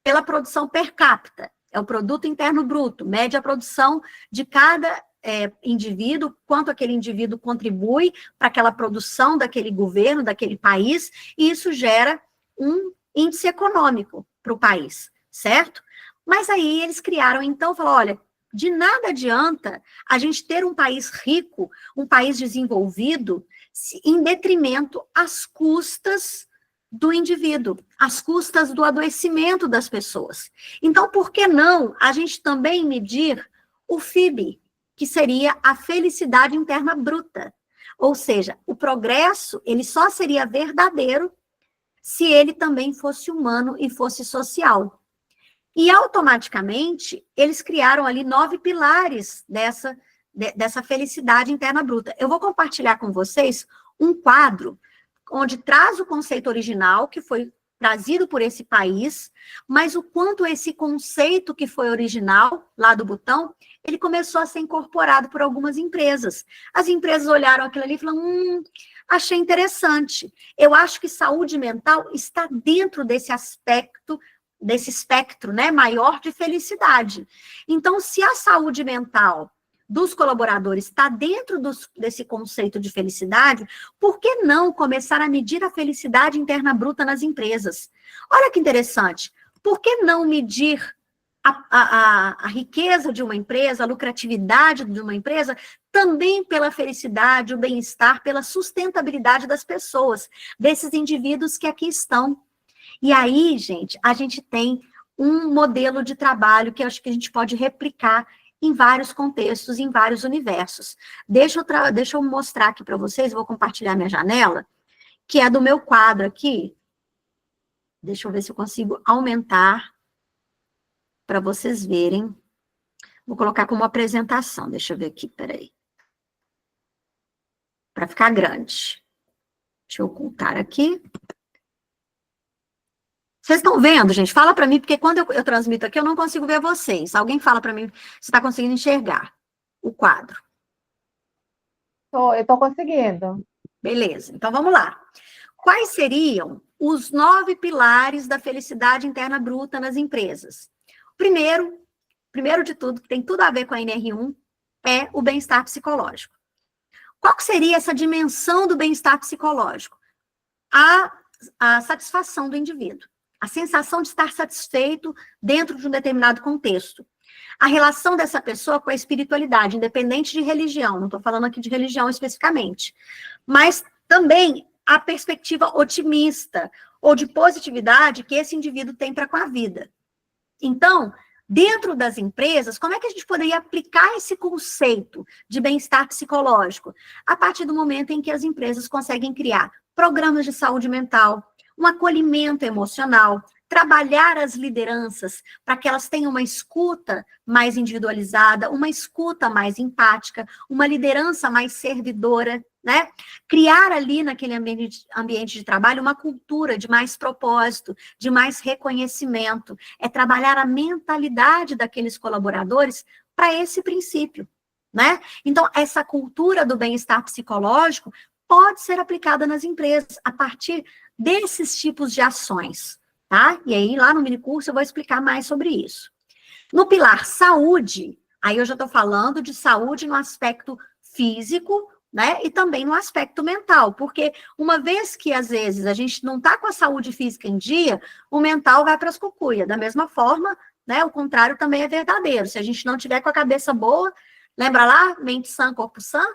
pela produção per capita. É o produto interno bruto, mede a produção de cada indivíduo, quanto aquele indivíduo contribui para aquela produção daquele governo, daquele país, e isso gera um índice econômico para o país, certo? Mas aí eles criaram, então, falaram, olha, de nada adianta a gente ter um país rico, um país desenvolvido, em detrimento às custas do indivíduo, às custas do adoecimento das pessoas. Então, por que não a gente também medir o FIB, que seria a felicidade interna bruta? Ou seja, o progresso, ele só seria verdadeiro se ele também fosse humano e fosse social. E, automaticamente, eles criaram ali 9 pilares dessa felicidade interna bruta. Eu vou compartilhar com vocês um quadro onde traz o conceito original, que foi trazido por esse país, mas o quanto esse conceito que foi original, lá do Butão, ele começou a ser incorporado por algumas empresas. As empresas olharam aquilo ali e falaram, achei interessante. Eu acho que saúde mental está dentro desse aspecto, desse espectro, né, maior de felicidade. Então, se a saúde mental dos colaboradores está dentro desse conceito de felicidade, por que não começar a medir a felicidade interna bruta nas empresas? Olha que interessante. Por que não medir a riqueza de uma empresa, a lucratividade de uma empresa, também pela felicidade, o bem-estar, pela sustentabilidade das pessoas, desses indivíduos que aqui estão? E aí, gente, a gente tem um modelo de trabalho que eu acho que a gente pode replicar em vários contextos, em vários universos. Deixa eu mostrar aqui para vocês, vou compartilhar minha janela, que é do meu quadro aqui. Deixa eu ver se eu consigo aumentar para vocês verem. Vou colocar como apresentação, deixa eu ver aqui, peraí. Para ficar grande. Deixa eu ocultar aqui. Vocês estão vendo, gente? Fala para mim, porque quando eu transmito aqui, eu não consigo ver vocês. Alguém fala para mim se está conseguindo enxergar o quadro. Eu estou conseguindo. Beleza, então vamos lá. Quais seriam os 9 pilares da felicidade interna bruta nas empresas? Primeiro de tudo, que tem tudo a ver com a NR1, é o bem-estar psicológico. Qual que seria essa dimensão do bem-estar psicológico? A satisfação do indivíduo. A sensação de estar satisfeito dentro de um determinado contexto. A relação dessa pessoa com a espiritualidade, independente de religião, não estou falando aqui de religião especificamente, mas também a perspectiva otimista ou de positividade que esse indivíduo tem para com a vida. Então, dentro das empresas, como é que a gente poderia aplicar esse conceito de bem-estar psicológico? A partir do momento em que as empresas conseguem criar programas de saúde mental, um acolhimento emocional, trabalhar as lideranças para que elas tenham uma escuta mais individualizada, uma escuta mais empática, uma liderança mais servidora, né? Criar ali naquele ambiente de trabalho uma cultura de mais propósito, de mais reconhecimento, é trabalhar a mentalidade daqueles colaboradores para esse princípio, né? Então, essa cultura do bem-estar psicológico pode ser aplicada nas empresas a partir desses tipos de ações, tá? E aí, lá no minicurso, eu vou explicar mais sobre isso. No pilar saúde, aí eu já estou falando de saúde no aspecto físico, né? E também no aspecto mental, porque uma vez que, às vezes, a gente não está com a saúde física em dia, o mental vai para as cucuias. Da mesma forma, né? O contrário também é verdadeiro. Se a gente não tiver com a cabeça boa, lembra lá? Mente sã, corpo sã?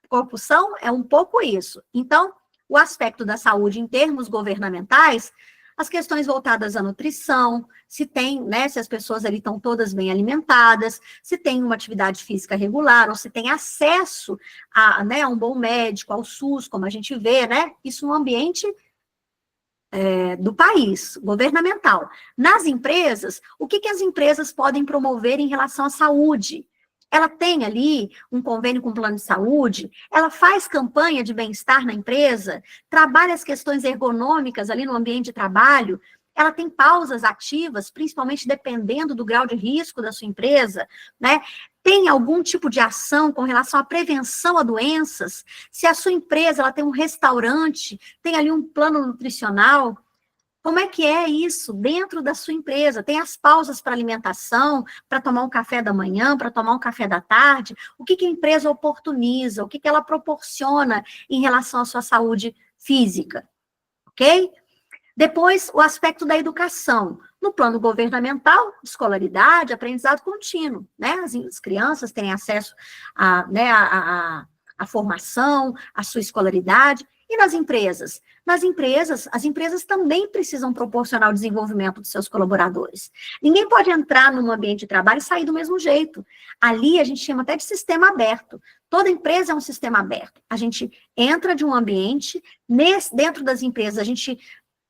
Corpo são é um pouco isso. Então, o aspecto da saúde em termos governamentais, as questões voltadas à nutrição, se tem, né, se as pessoas ali estão todas bem alimentadas, se tem uma atividade física regular, ou se tem acesso a, né, a um bom médico, ao SUS, como a gente vê, né, isso no ambiente do país, governamental. Nas empresas, o que as empresas podem promover em relação à saúde? Ela tem ali um convênio com o plano de saúde, ela faz campanha de bem-estar na empresa, trabalha as questões ergonômicas ali no ambiente de trabalho, ela tem pausas ativas, principalmente dependendo do grau de risco da sua empresa, né? Tem algum tipo de ação com relação à prevenção a doenças? Se a sua empresa ela tem um restaurante, tem ali um plano nutricional, como é que é isso dentro da sua empresa? Tem as pausas para alimentação, para tomar um café da manhã, para tomar um café da tarde? O que a empresa oportuniza? O que ela proporciona em relação à sua saúde física? Ok? Depois, o aspecto da educação. No plano governamental, escolaridade, aprendizado contínuo, né? As crianças têm acesso a, né, a formação, a sua escolaridade. E nas empresas? Nas empresas, as empresas também precisam proporcionar o desenvolvimento dos seus colaboradores. Ninguém pode entrar num ambiente de trabalho e sair do mesmo jeito. Ali a gente chama até de sistema aberto. Toda empresa é um sistema aberto. A gente entra de um ambiente, dentro das empresas a gente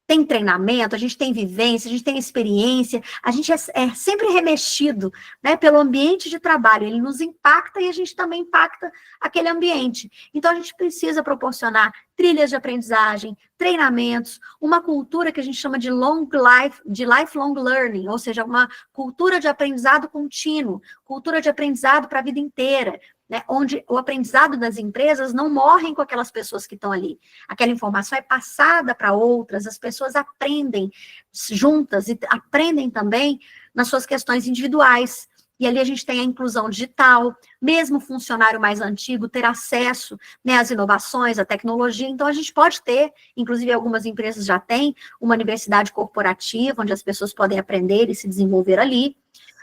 tem treinamento, a gente tem vivência, a gente tem experiência, a gente é sempre remexido, né, pelo ambiente de trabalho, ele nos impacta e a gente também impacta aquele ambiente. Então, a gente precisa proporcionar trilhas de aprendizagem, treinamentos, uma cultura que a gente chama de lifelong learning, ou seja, uma cultura de aprendizado contínuo, cultura de aprendizado para a vida inteira, né, onde o aprendizado das empresas não morrem com aquelas pessoas que estão ali. Aquela informação é passada para outras, as pessoas aprendem juntas e aprendem também nas suas questões individuais. E ali a gente tem a inclusão digital, mesmo o funcionário mais antigo ter acesso, né, às inovações, à tecnologia. Então, a gente pode ter, inclusive algumas empresas já têm, uma universidade corporativa, onde as pessoas podem aprender e se desenvolver ali.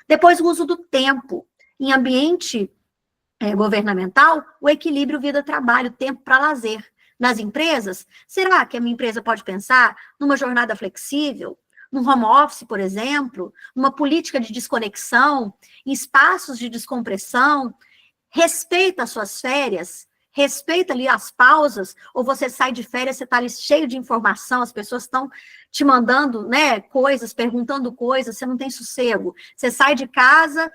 Depois, o uso do tempo. Em ambiente governamental, o equilíbrio vida-trabalho, tempo para lazer. Nas empresas, será que a minha empresa pode pensar numa jornada flexível, no home office, por exemplo, numa política de desconexão, em espaços de descompressão, respeita as suas férias, respeita ali as pausas, ou você sai de férias, você está ali cheio de informação, as pessoas estão te mandando, né, coisas, perguntando coisas, você não tem sossego. Você sai de casa,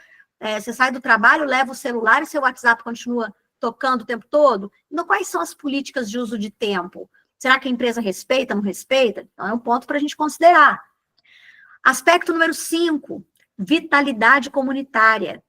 você sai do trabalho, leva o celular e seu WhatsApp continua tocando o tempo todo. Então, quais são as políticas de uso de tempo? Será que a empresa respeita, não respeita? Então, é um ponto para a gente considerar. Aspecto número 5, vitalidade comunitária.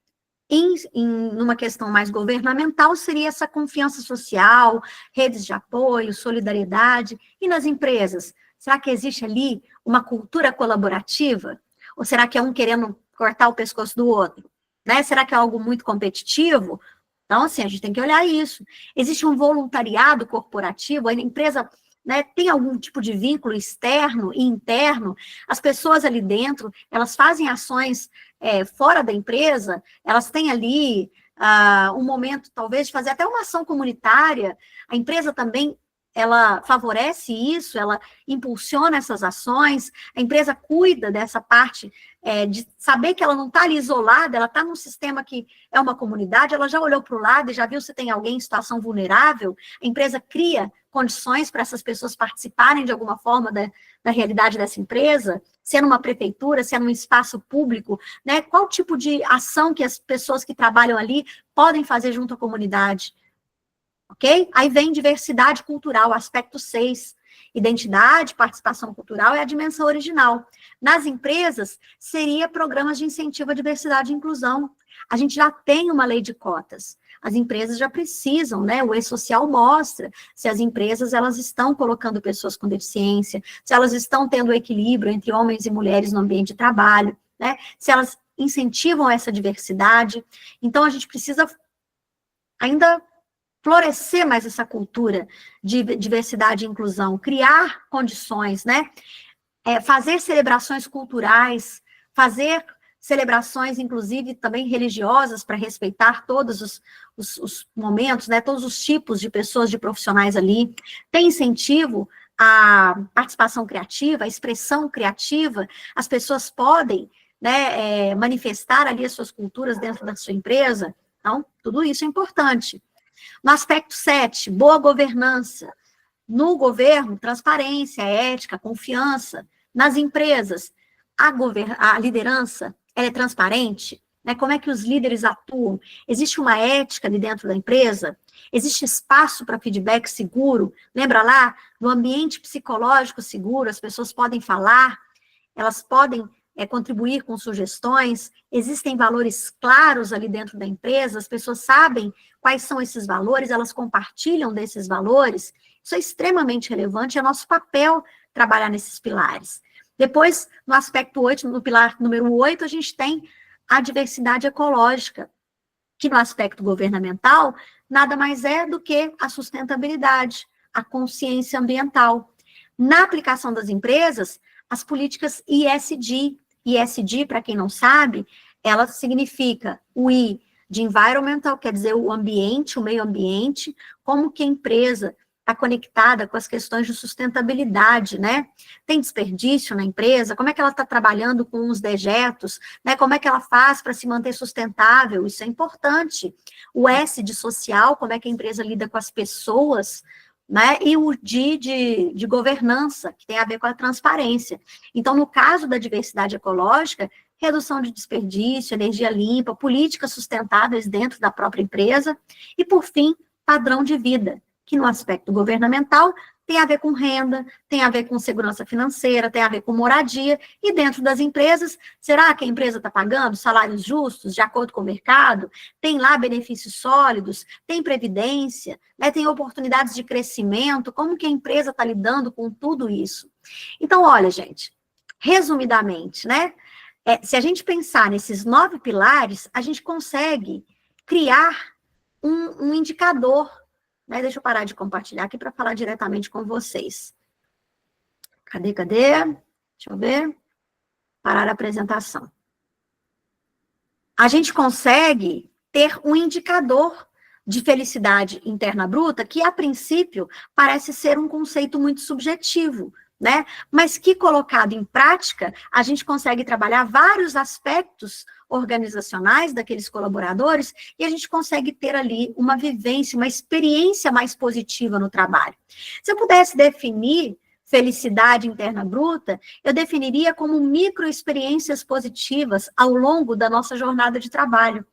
Numa questão mais governamental, seria essa confiança social, redes de apoio, solidariedade. E nas empresas, será que existe ali uma cultura colaborativa? Ou será que é um querendo cortar o pescoço do outro? Né? Será que é algo muito competitivo? Então, assim, a gente tem que olhar isso. Existe um voluntariado corporativo, a empresa, né, tem algum tipo de vínculo externo e interno, as pessoas ali dentro, elas fazem ações fora da empresa, elas têm ali um momento, talvez, de fazer até uma ação comunitária, a empresa também, ela favorece isso, ela impulsiona essas ações, a empresa cuida dessa parte de saber que ela não está ali isolada, ela está num sistema que é uma comunidade, ela já olhou para o lado e já viu se tem alguém em situação vulnerável, a empresa cria condições para essas pessoas participarem de alguma forma da realidade dessa empresa, se é numa prefeitura, se é num espaço público, né? Qual tipo de ação que as pessoas que trabalham ali podem fazer junto à comunidade? Ok? Aí vem diversidade cultural, aspecto 6. Identidade, participação cultural é a dimensão original. Nas empresas, seria programas de incentivo à diversidade e inclusão. A gente já tem uma lei de cotas. As empresas já precisam, né? O E-Social mostra se as empresas elas estão colocando pessoas com deficiência, se elas estão tendo equilíbrio entre homens e mulheres no ambiente de trabalho, né? Se elas incentivam essa diversidade. Então, a gente precisa ainda florescer mais essa cultura de diversidade e inclusão, criar condições, né? Fazer celebrações culturais, fazer celebrações, inclusive, também religiosas, para respeitar todos os momentos, né? Todos os tipos de pessoas, de profissionais ali. Tem incentivo à participação criativa, à expressão criativa, as pessoas podem, né, manifestar ali as suas culturas dentro da sua empresa. Então, tudo isso é importante. No aspecto 7, boa governança. No governo, transparência, ética, confiança. Nas empresas, a liderança, ela é transparente, né? Como é que os líderes atuam? Existe uma ética ali dentro da empresa? Existe espaço para feedback seguro? Lembra lá, no ambiente psicológico seguro, as pessoas podem falar, elas podem contribuir com sugestões, existem valores claros ali dentro da empresa, as pessoas sabem quais são esses valores, elas compartilham desses valores, isso é extremamente relevante, é nosso papel trabalhar nesses pilares. Depois, no aspecto 8, no pilar número 8, a gente tem a diversidade ecológica, que no aspecto governamental, nada mais é do que a sustentabilidade, a consciência ambiental. Na aplicação das empresas, as políticas ESG, ESG, para quem não sabe, ela significa o I de environmental, quer dizer o ambiente, o meio ambiente, como que a empresa está conectada com as questões de sustentabilidade, né? Tem desperdício na empresa? Como é que ela está trabalhando com os dejetos? Né? Como é que ela faz para se manter sustentável? Isso é importante. O S de social, como é que a empresa lida com as pessoas, né? E o D de governança, que tem a ver com a transparência. Então, no caso da diversidade ecológica, redução de desperdício, energia limpa, políticas sustentáveis dentro da própria empresa, e, por fim, padrão de vida, que no aspecto governamental tem a ver com renda, tem a ver com segurança financeira, tem a ver com moradia, e dentro das empresas, será que a empresa está pagando salários justos, de acordo com o mercado? Tem lá benefícios sólidos, tem previdência, né, tem oportunidades de crescimento, como que a empresa está lidando com tudo isso? Então, olha, gente, resumidamente, né, se a gente pensar nesses 9 pilares, a gente consegue criar um indicador, né? Deixa eu parar de compartilhar aqui para falar diretamente com vocês. Cadê? Deixa eu ver. Parar a apresentação. A gente consegue ter um indicador de felicidade interna bruta que, a princípio, parece ser um conceito muito subjetivo, né? Mas que, colocado em prática, a gente consegue trabalhar vários aspectos organizacionais daqueles colaboradores e a gente consegue ter ali uma vivência, uma experiência mais positiva no trabalho. Se eu pudesse definir felicidade interna bruta, eu definiria como microexperiências positivas ao longo da nossa jornada de trabalho.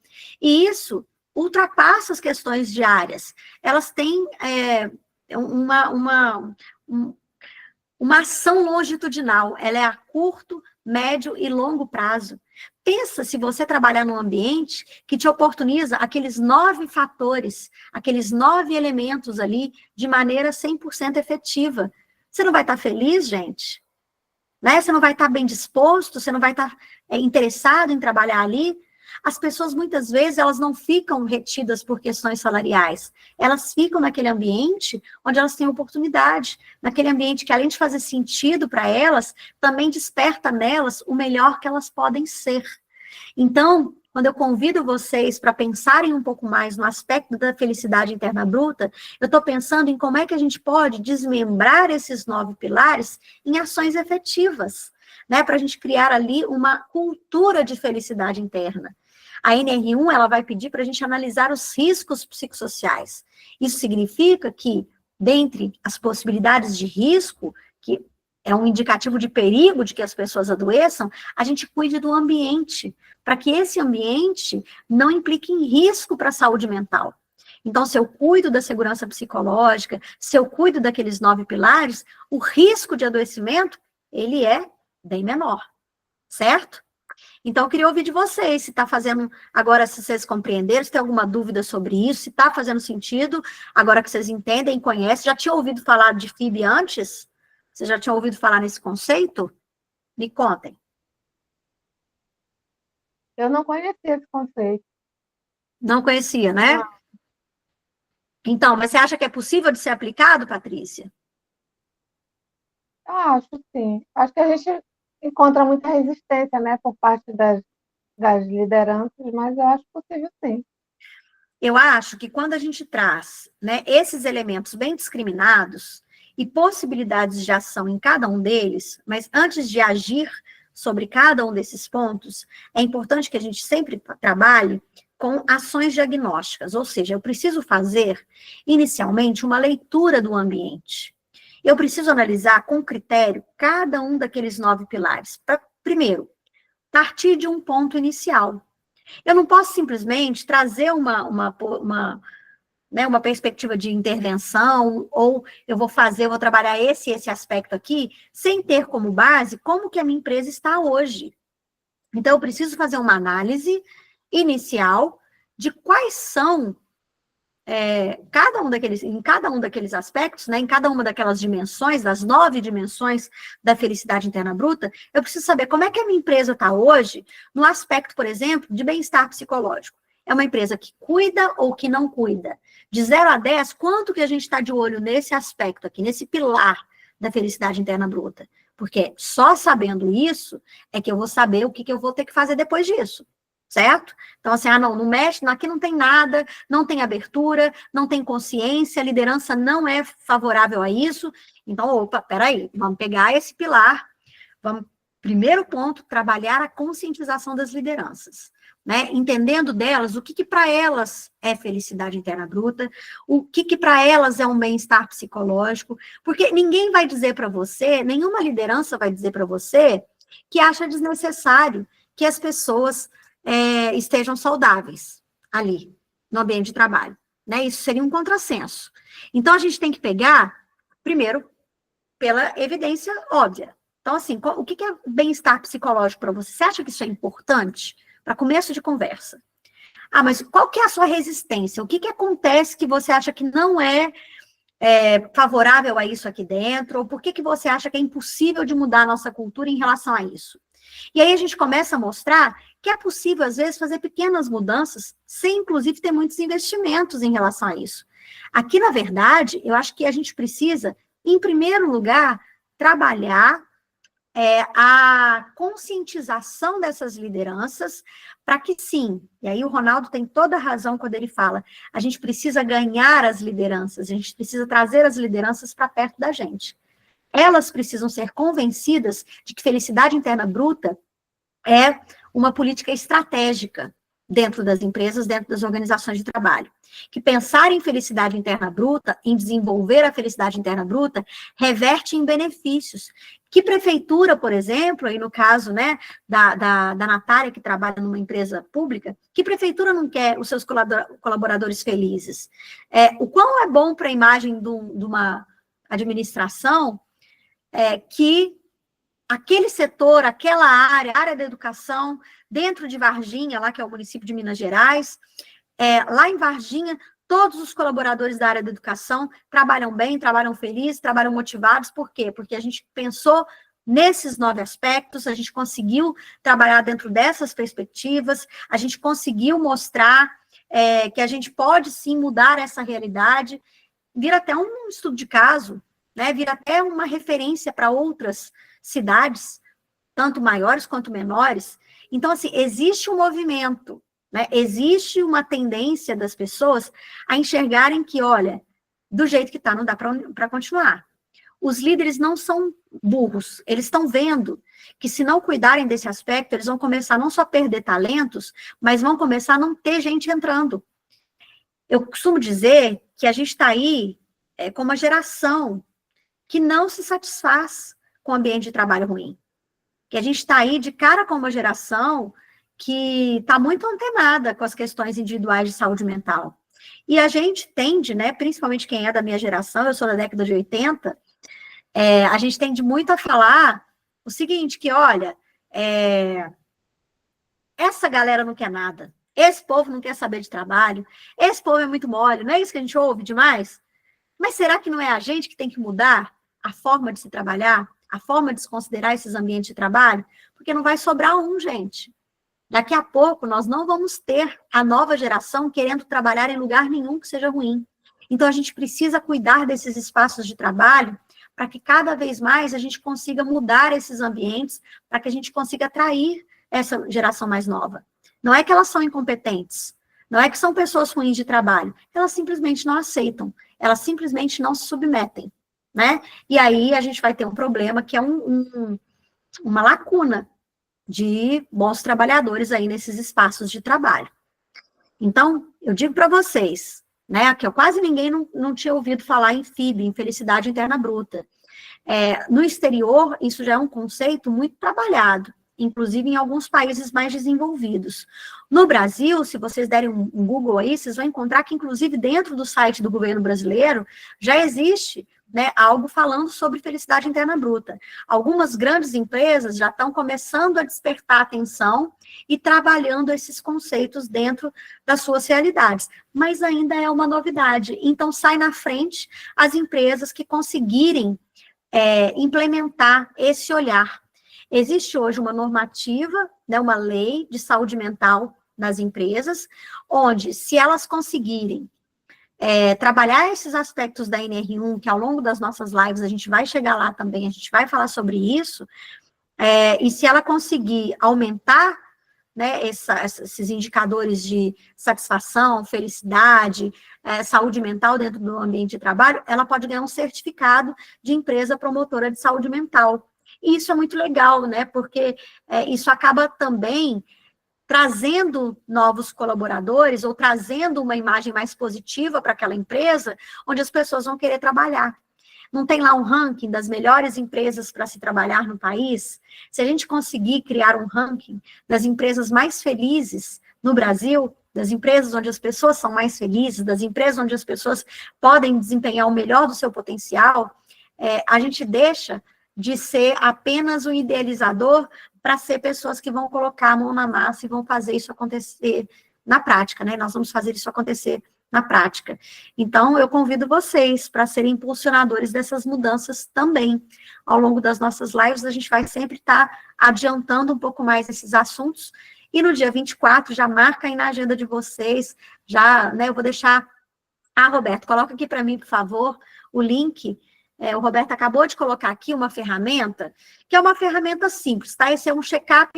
E isso ultrapassa as questões diárias. Elas têm uma ação longitudinal, ela é a curto, médio e longo prazo. Pensa se você trabalhar num ambiente que te oportuniza aqueles 9 fatores, aqueles 9 elementos ali, de maneira 100% efetiva. Você não vai estar feliz, gente? Né? Você não vai estar bem disposto? Você não vai estar interessado em trabalhar ali? As pessoas, muitas vezes, elas não ficam retidas por questões salariais. Elas ficam naquele ambiente onde elas têm oportunidade, naquele ambiente que, além de fazer sentido para elas, também desperta nelas o melhor que elas podem ser. Então, quando eu convido vocês para pensarem um pouco mais no aspecto da felicidade interna bruta, eu estou pensando em como é que a gente pode desmembrar esses 9 pilares em ações efetivas, né, para a gente criar ali uma cultura de felicidade interna. A NR1, ela vai pedir para a gente analisar os riscos psicossociais. Isso significa que, dentre as possibilidades de risco, que é um indicativo de perigo de que as pessoas adoeçam, a gente cuide do ambiente, para que esse ambiente não implique em risco para a saúde mental. Então, se eu cuido da segurança psicológica, se eu cuido daqueles 9 pilares, o risco de adoecimento, ele é bem menor, certo? Então, eu queria ouvir de vocês, se está fazendo, agora se vocês compreenderam, se tem alguma dúvida sobre isso, se está fazendo sentido, agora que vocês entendem, conhecem, já tinham ouvido falar de FIB antes? Vocês já tinham ouvido falar nesse conceito? Me contem. Eu não conhecia esse conceito. Não conhecia, né? Não. Então, mas você acha que é possível de ser aplicado, Patrícia? Acho sim. Acho que a gente encontra muita resistência, né, por parte das lideranças, mas eu acho possível sim. Eu acho que quando a gente traz, né, esses elementos bem discriminados e possibilidades de ação em cada um deles, mas antes de agir sobre cada um desses pontos, é importante que a gente sempre trabalhe com ações diagnósticas, ou seja, eu preciso fazer, inicialmente, uma leitura do ambiente. Eu preciso analisar com critério cada um daqueles 9 pilares. Primeiro, partir de um ponto inicial. Eu não posso simplesmente trazer uma perspectiva de intervenção, ou eu vou trabalhar esse aspecto aqui, sem ter como base como que a minha empresa está hoje. Então, eu preciso fazer uma análise inicial de quais são em cada um daqueles aspectos, né, em cada uma daquelas dimensões, das 9 dimensões da felicidade interna bruta, eu preciso saber como é que a minha empresa está hoje no aspecto, por exemplo, de bem-estar psicológico. É uma empresa que cuida ou que não cuida? De 0 a 10, quanto que a gente está de olho nesse aspecto aqui, nesse pilar da felicidade interna bruta? Porque só sabendo isso é que eu vou saber o que eu vou ter que fazer depois disso. Certo? Então, assim, não mexe, aqui não tem nada, não tem abertura, não tem consciência, a liderança não é favorável a isso. Então, opa, peraí, vamos pegar esse pilar, primeiro ponto, trabalhar a conscientização das lideranças, né? Entendendo delas o que para elas é felicidade interna bruta, o que para elas é um bem-estar psicológico, porque ninguém vai dizer para você, nenhuma liderança vai dizer para você que acha desnecessário que as pessoas estejam saudáveis ali, no ambiente de trabalho, né? Isso seria um contrassenso. Então, a gente tem que pegar, primeiro, pela evidência óbvia. Então, assim, o que é bem-estar psicológico para você? Você acha que isso é importante? Para começo de conversa. Mas qual que é a sua resistência? O que acontece que você acha que não é favorável a isso aqui dentro? Ou por que você acha que é impossível de mudar a nossa cultura em relação a isso? E aí a gente começa a mostrar que é possível, às vezes, fazer pequenas mudanças, sem, inclusive, ter muitos investimentos em relação a isso. Aqui, na verdade, eu acho que a gente precisa, em primeiro lugar, trabalhar a conscientização dessas lideranças, para que sim, e aí o Ronaldo tem toda a razão quando ele fala, a gente precisa ganhar as lideranças, a gente precisa trazer as lideranças para perto da gente. elas precisam ser convencidas de que felicidade interna bruta é uma política estratégica dentro das empresas, dentro das organizações de trabalho. Que pensar em felicidade interna bruta, em desenvolver a felicidade interna bruta, reverte em benefícios. Que prefeitura, por exemplo, e no caso, né, da Natália, que trabalha numa empresa pública, que prefeitura não quer os seus colaboradores felizes? O quão é bom para a imagem de uma administração que aquele setor, aquela área, a área da educação, dentro de Varginha, lá que é o município de Minas Gerais, lá em Varginha, todos os colaboradores da área da educação trabalham bem, trabalham felizes, trabalham motivados. Por quê? Porque a gente pensou nesses 9 aspectos, a gente conseguiu trabalhar dentro dessas perspectivas, a gente conseguiu mostrar que a gente pode, sim, mudar essa realidade, vir até um estudo de caso, né, vir até uma referência para outras cidades, tanto maiores quanto menores. Então, assim, existe um movimento, né? Existe uma tendência das pessoas a enxergarem que, olha, do jeito que está, não dá para continuar. Os líderes não são burros, eles estão vendo que se não cuidarem desse aspecto, eles vão começar não só a perder talentos, mas vão começar a não ter gente entrando. Eu costumo dizer que a gente está aí com uma geração que não se satisfaz com o ambiente de trabalho ruim. Que a gente está aí de cara com uma geração que está muito antenada com as questões individuais de saúde mental. E a gente tende, né, principalmente quem é da minha geração, eu sou da década de 80, a gente tende muito a falar o seguinte, que, olha, essa galera não quer nada, esse povo não quer saber de trabalho, esse povo é muito mole, não é isso que a gente ouve demais? Mas será que não é a gente que tem que mudar a forma de se trabalhar, a forma de se considerar esses ambientes de trabalho? Porque não vai sobrar gente. Daqui a pouco, nós não vamos ter a nova geração querendo trabalhar em lugar nenhum que seja ruim. Então, a gente precisa cuidar desses espaços de trabalho para que cada vez mais a gente consiga mudar esses ambientes, para que a gente consiga atrair essa geração mais nova. Não é que elas são incompetentes, não é que são pessoas ruins de trabalho, elas simplesmente não aceitam, elas simplesmente não se submetem, né? E aí a gente vai ter um problema que é uma lacuna de bons trabalhadores aí nesses espaços de trabalho. Então, eu digo para vocês, né, que quase ninguém não tinha ouvido falar em FIB, em felicidade interna bruta. No exterior, isso já é um conceito muito trabalhado, inclusive em alguns países mais desenvolvidos. No Brasil, se vocês derem um Google aí, vocês vão encontrar que, inclusive, dentro do site do governo brasileiro, já existe, né, algo falando sobre felicidade interna bruta. Algumas grandes empresas já estão começando a despertar atenção e trabalhando esses conceitos dentro das suas realidades, mas ainda é uma novidade. Então, sai na frente as empresas que conseguirem implementar esse olhar. Existe hoje uma normativa, né, uma lei de saúde mental nas empresas, onde, se elas conseguirem trabalhar esses aspectos da NR1, que ao longo das nossas lives a gente vai chegar lá também, a gente vai falar sobre isso, e se ela conseguir aumentar, né, esses indicadores de satisfação, felicidade, saúde mental dentro do ambiente de trabalho, ela pode ganhar um certificado de empresa promotora de saúde mental. E isso é muito legal, né, porque isso acaba também trazendo novos colaboradores ou trazendo uma imagem mais positiva para aquela empresa, onde as pessoas vão querer trabalhar. Não tem lá um ranking das melhores empresas para se trabalhar no país? Se a gente conseguir criar um ranking das empresas mais felizes no Brasil, das empresas onde as pessoas são mais felizes, das empresas onde as pessoas podem desempenhar o melhor do seu potencial, a gente deixa de ser apenas um idealizador para ser pessoas que vão colocar a mão na massa e vão fazer isso acontecer na prática, né? Nós vamos fazer isso acontecer na prática. Então, eu convido vocês para serem impulsionadores dessas mudanças também. Ao longo das nossas lives, a gente vai sempre estar adiantando um pouco mais esses assuntos. E no dia 24, já marca aí na agenda de vocês, já, né, eu vou deixar... Roberto, coloca aqui para mim, por favor, o link. O Roberto acabou de colocar aqui uma ferramenta, que é uma ferramenta simples, tá? Esse é um check-up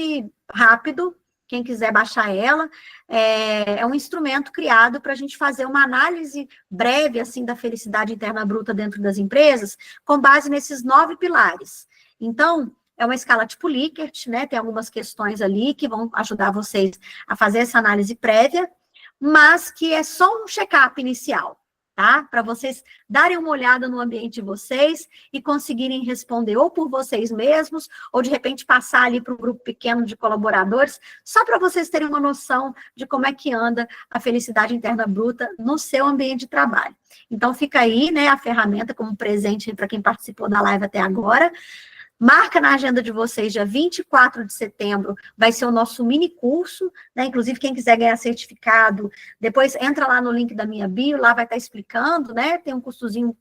rápido, quem quiser baixar ela, é um instrumento criado para a gente fazer uma análise breve, assim, da felicidade interna bruta dentro das empresas, com base nesses 9 pilares. Então, é uma escala tipo Likert, né? Tem algumas questões ali que vão ajudar vocês a fazer essa análise prévia, mas que é só um check-up inicial, tá? Para vocês darem uma olhada no ambiente de vocês e conseguirem responder ou por vocês mesmos, ou de repente passar ali para um grupo pequeno de colaboradores, só para vocês terem uma noção de como é que anda a felicidade interna bruta no seu ambiente de trabalho. Então, fica aí, né, a ferramenta como presente para quem participou da live até agora. Marca na agenda de vocês, dia 24 de setembro, vai ser o nosso mini curso, né? Inclusive, quem quiser ganhar certificado, depois entra lá no link da minha bio, lá vai estar explicando, né? Tem um custozinho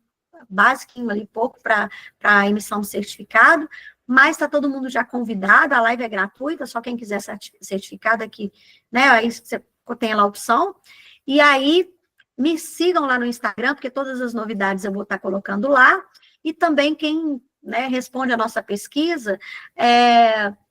básico ali, pouco, para a emissão do certificado, mas está todo mundo já convidado, a live é gratuita, só quem quiser certificado aqui, né? Aí você tem lá a opção. E aí, me sigam lá no Instagram, porque todas as novidades eu vou estar colocando lá, e também quem, né, responde a nossa pesquisa,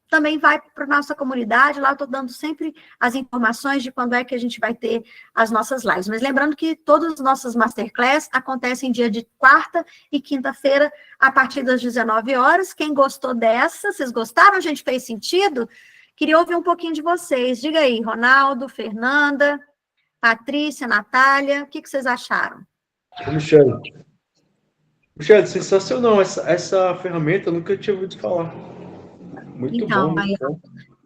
também vai para a nossa comunidade, lá eu estou dando sempre as informações de quando é que a gente vai ter as nossas lives. Mas lembrando que todas as nossas masterclass acontecem dia de quarta e quinta-feira, a partir das 19 horas. Quem gostou dessa, vocês gostaram? A gente fez sentido? Queria ouvir um pouquinho de vocês. Diga aí, Ronaldo, Fernanda, Patrícia, Natália, o que vocês acharam? Michele, sensacional essa ferramenta, eu nunca tinha ouvido falar. Muito então, bom, muito bom.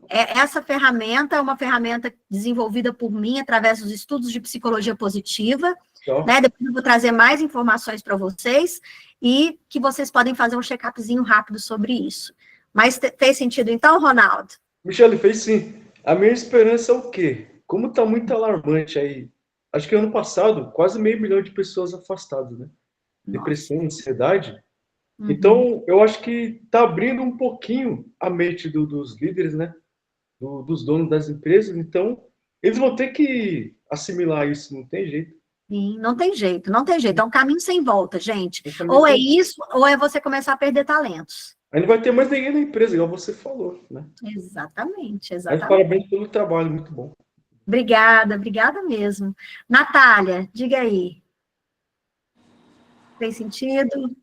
Essa ferramenta é uma ferramenta desenvolvida por mim através dos estudos de psicologia positiva, né? Depois eu vou trazer mais informações para vocês e que vocês podem fazer um check-upzinho rápido sobre isso. Mas fez sentido então, Ronaldo? Michele, fez sim. A minha esperança é o quê? Como está muito alarmante aí, acho que ano passado, quase 500 mil de pessoas afastadas, né? Depressão, ansiedade. Uhum. Então, eu acho que está abrindo um pouquinho a mente dos líderes, né? Dos donos das empresas. Então, eles vão ter que assimilar isso, não tem jeito. Sim, não tem jeito, não tem jeito. É um caminho sem volta, gente. Ou é isso, ou é você começar a perder talentos. Aí não vai ter mais ninguém na empresa, igual você falou, né? Exatamente, Mas exatamente. parabéns pelo trabalho, muito bom. Obrigada, obrigada mesmo. Natália, diga aí. Fez sentido?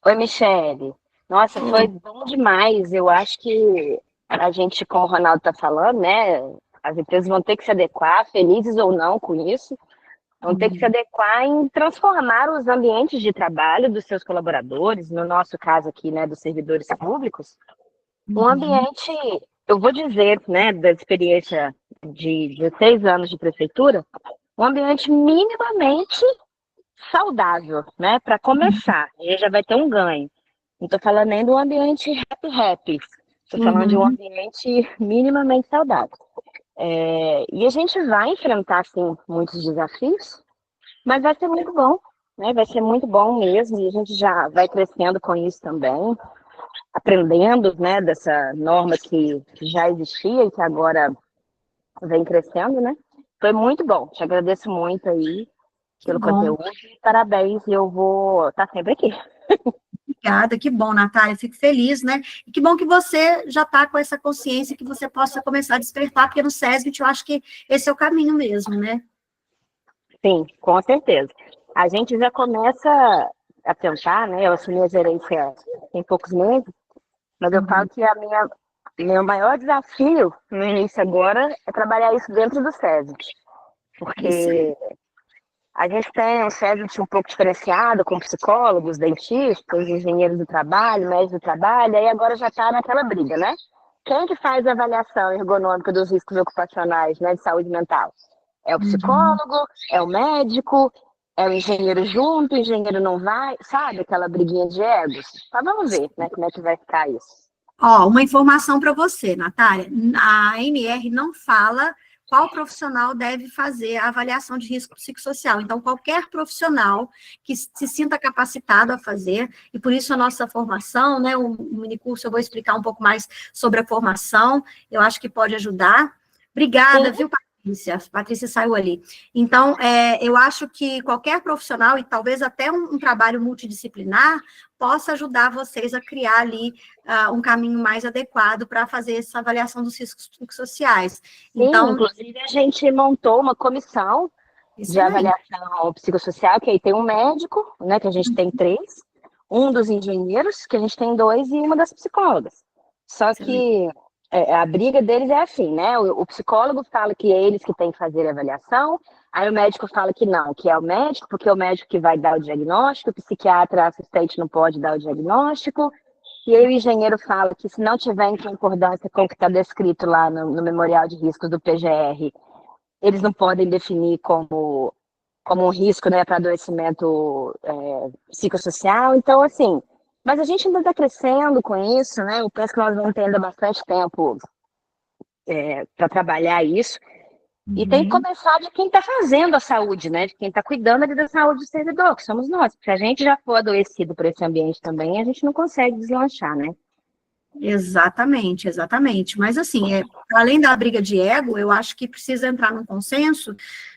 Oi, Michele. Nossa, foi bom demais. Eu acho que a gente, como o Ronaldo está falando, né? As empresas vão ter que se adequar, felizes ou não com isso, vão ter que se adequar em transformar os ambientes de trabalho dos seus colaboradores, no nosso caso aqui, né, dos servidores públicos, um ambiente, eu vou dizer, né, da experiência de 16 anos de prefeitura, um ambiente minimamente saudável, né, para começar, e já vai ter um ganho. Não estou falando nem do ambiente happy, estou falando de um ambiente minimamente saudável. E a gente vai enfrentar, sim, muitos desafios, mas vai ser muito bom, né, vai ser muito bom mesmo, e a gente já vai crescendo com isso também, aprendendo, né, dessa norma que já existia e que agora vem crescendo, né. Foi muito bom, te agradeço muito aí pelo conteúdo, parabéns, e eu vou estar sempre aqui. Obrigada, que bom, Natália, fico feliz, né? E que bom que você já está com essa consciência, que você possa começar a despertar, porque no SESB eu acho que esse é o caminho mesmo, né? Sim, com certeza. A gente já começa a tentar, né? Eu assumi a gerência tem poucos meses, mas eu falo que meu maior desafio no início agora é trabalhar isso dentro do SESB, porque a gente tem um SESB um pouco diferenciado, com psicólogos, dentistas, engenheiros do trabalho, médicos do trabalho, aí agora já está naquela briga, né? Quem que faz a avaliação ergonômica dos riscos ocupacionais, né, de saúde mental? É o psicólogo, é o médico, é o engenheiro junto, o engenheiro não vai, sabe? Aquela briguinha de egos. Mas vamos ver, né, como é que vai ficar isso. Ó, uma informação para você, Natália. A ANR não fala qual profissional deve fazer a avaliação de risco psicossocial. Então, qualquer profissional que se sinta capacitado a fazer, e por isso a nossa formação, né, o minicurso, eu vou explicar um pouco mais sobre a formação, eu acho que pode ajudar. Obrigada, viu, Patrícia? Patrícia saiu ali. Então, eu acho que qualquer profissional, e talvez até um trabalho multidisciplinar, possa ajudar vocês a criar ali um caminho mais adequado para fazer essa avaliação dos riscos psicossociais. Então, sim, inclusive a gente montou uma comissão de avaliação psicossocial, que aí tem um médico, né, que a gente tem 3, um dos engenheiros, que a gente tem 2, e uma das psicólogas. Só que a briga deles é assim, né? O psicólogo fala que é eles que têm que fazer a avaliação, aí o médico fala que não, que é o médico, porque é o médico que vai dar o diagnóstico, o psiquiatra assistente não pode dar o diagnóstico, e aí o engenheiro fala que se não tiver em concordância com o que está descrito lá no Memorial de Riscos do PGR, eles não podem definir como um risco, né, para adoecimento psicossocial. Então, assim, mas a gente ainda está crescendo com isso, né? Eu penso que nós vamos ter ainda bastante tempo para trabalhar isso. E tem que começar de quem está fazendo a saúde, né? De quem está cuidando ali da saúde do servidor, que somos nós. Se a gente já for adoecido por esse ambiente também, a gente não consegue deslanchar, né? Exatamente, exatamente. Mas, assim, além da briga de ego, eu acho que precisa entrar num consenso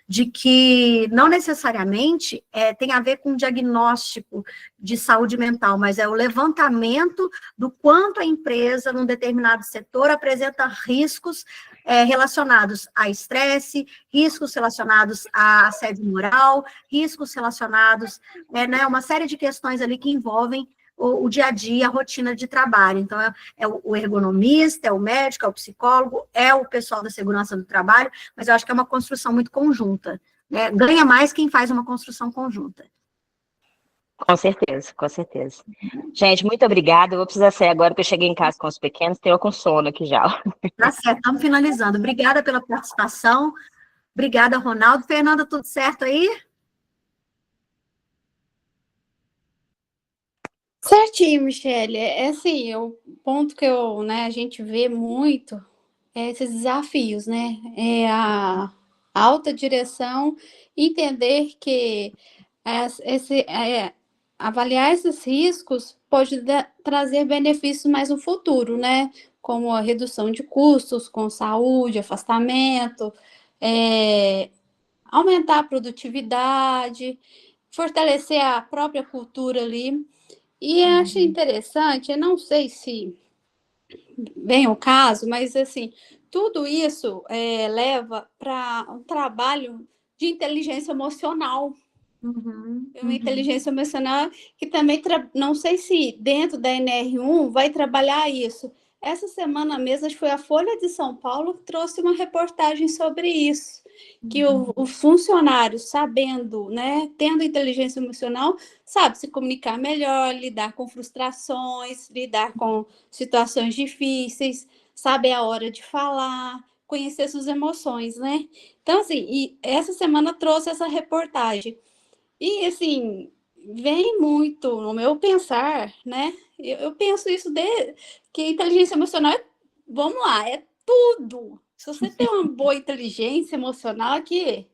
de que não necessariamente tem a ver com diagnóstico de saúde mental, mas é o levantamento do quanto a empresa, num determinado setor, apresenta riscos relacionados a estresse, riscos relacionados a assédio moral, riscos relacionados, né, uma série de questões ali que envolvem o dia a dia, a rotina de trabalho. Então, é o ergonomista, é o médico, é o psicólogo, é o pessoal da segurança do trabalho, mas eu acho que é uma construção muito conjunta, né? Ganha mais quem faz uma construção conjunta. Com certeza, com certeza. Gente, muito obrigada. Eu vou precisar sair agora, porque eu cheguei em casa com os pequenos, tenho com sono aqui já. Tá certo, estamos finalizando. Obrigada pela participação. Obrigada, Ronaldo. Fernanda, tudo certo aí? Certinho, Michele. Assim, o ponto que a gente vê muito é esses desafios, né? É a alta direção entender que avaliar esses riscos pode trazer benefícios mais no futuro, né? Como a redução de custos com saúde, afastamento, aumentar a produtividade, fortalecer a própria cultura ali. E eu acho interessante, eu não sei se bem o caso, mas assim, tudo isso leva para um trabalho de inteligência emocional. Uma inteligência emocional que também, não sei se dentro da NR1 vai trabalhar isso. Essa semana mesmo, acho que foi a Folha de São Paulo que trouxe uma reportagem sobre isso, que os funcionários, sabendo, né, tendo inteligência emocional, sabe se comunicar melhor, lidar com frustrações, lidar com situações difíceis, saber a hora de falar, conhecer suas emoções, né? Então, assim, e essa semana trouxe essa reportagem. E, assim, vem muito no meu pensar, né? Eu penso isso que inteligência emocional vamos lá, é tudo. Se você tem uma boa inteligência emocional, que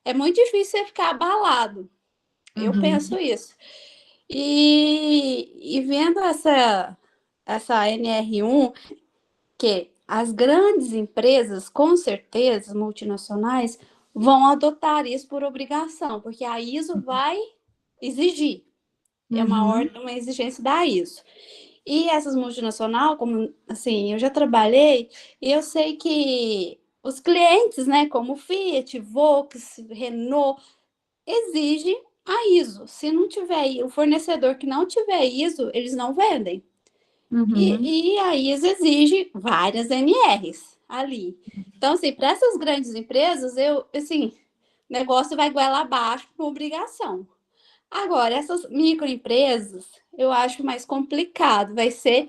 é muito difícil você ficar abalado. Eu penso isso. E vendo essa NR1, que as grandes empresas, com certeza, multinacionais, vão adotar isso por obrigação, porque a ISO vai exigir. É uma exigência da ISO. E essas multinacionais, como assim, eu já trabalhei, e eu sei que os clientes, né, como Fiat, Volks, Renault, exigem a ISO. Se não tiver, o fornecedor que não tiver ISO, eles não vendem. E a ISO exige várias NRs ali. Então, assim, para essas grandes empresas, o negócio vai goela abaixo com obrigação. Agora, essas microempresas, eu acho mais complicado. Vai ser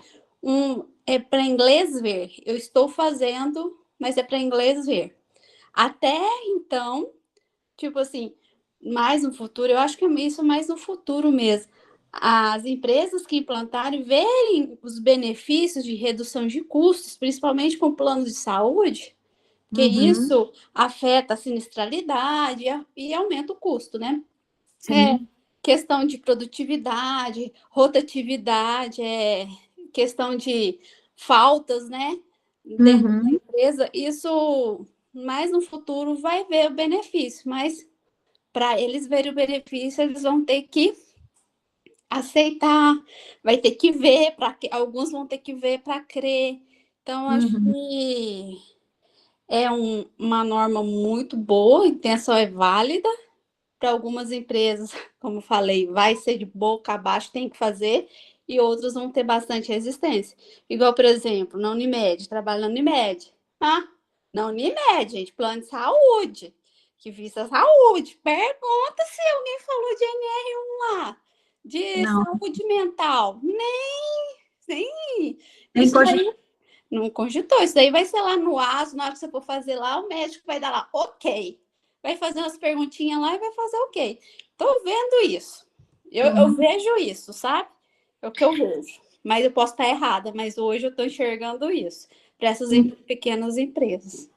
para inglês ver. Eu estou fazendo, mas é para inglês ver. Até então, tipo assim, mais no futuro, eu acho que é isso mais no futuro mesmo. As empresas que implantarem verem os benefícios de redução de custos, principalmente com plano de saúde, que isso afeta a sinistralidade e aumenta o custo, né? Questão de produtividade, rotatividade, questão de faltas, né? Dentro da empresa, isso mais no futuro vai ver o benefício, mas para eles verem o benefício, eles vão ter que aceitar, vai ter que ver, alguns vão ter que ver para crer. Então, acho que é uma norma muito boa, a intenção é válida. Para algumas empresas, como eu falei, vai ser de boca abaixo, tem que fazer, e outras vão ter bastante resistência. Igual, por exemplo, na Unimed, trabalho na Unimed. Na Unimed, gente, plano de saúde, que visa a saúde. Pergunta se alguém falou de NR1 lá, de Não. saúde mental. Nem. Nem Isso cogitou. daí não cogitou. Isso daí vai ser lá no ASO, na hora que você for fazer lá, o médico vai dar lá, ok. Vai fazer umas perguntinhas lá e vai fazer ok. Tô vendo isso. Eu vejo isso, sabe? É o que eu vejo. Mas eu posso estar errada, mas hoje eu estou enxergando isso para essas pequenas empresas.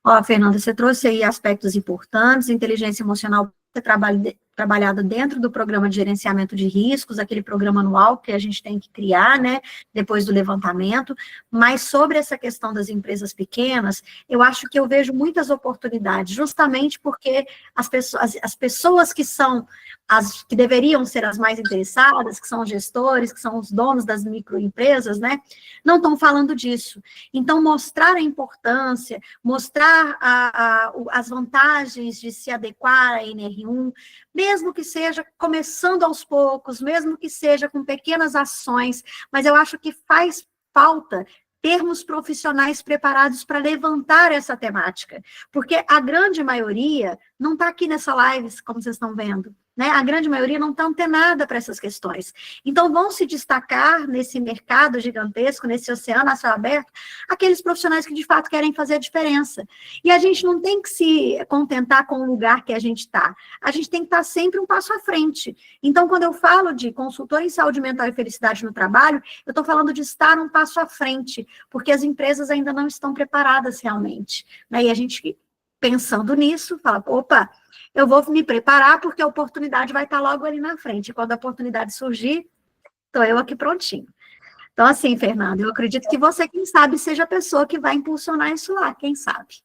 Ó, Fernanda, você trouxe aí aspectos importantes, inteligência emocional trabalhada dentro do programa de gerenciamento de riscos, aquele programa anual que a gente tem que criar, né, depois do levantamento, mas sobre essa questão das empresas pequenas, eu acho que eu vejo muitas oportunidades, justamente porque as pessoas que são as que deveriam ser as mais interessadas, que são os gestores, que são os donos das microempresas, né, não estão falando disso. Então, mostrar a importância, mostrar as vantagens de se adequar à NR1, mesmo que seja começando aos poucos, mesmo que seja com pequenas ações, mas eu acho que faz falta termos profissionais preparados para levantar essa temática, porque a grande maioria não está aqui nessa live, como vocês estão vendo, né? A grande maioria não está antenada para essas questões. Então, vão se destacar nesse mercado gigantesco, nesse oceano a céu aberto, aqueles profissionais que, de fato, querem fazer a diferença. E a gente não tem que se contentar com o lugar que a gente está. A gente tem que estar sempre um passo à frente. Então, quando eu falo de consultor em saúde mental e felicidade no trabalho, eu estou falando de estar um passo à frente, porque as empresas ainda não estão preparadas realmente. Né? E a gente, pensando nisso, fala, opa, eu vou me preparar porque a oportunidade vai estar logo ali na frente. Quando a oportunidade surgir, estou eu aqui prontinho. Então, assim, Fernanda, eu acredito que você, quem sabe, seja a pessoa que vai impulsionar isso lá, quem sabe.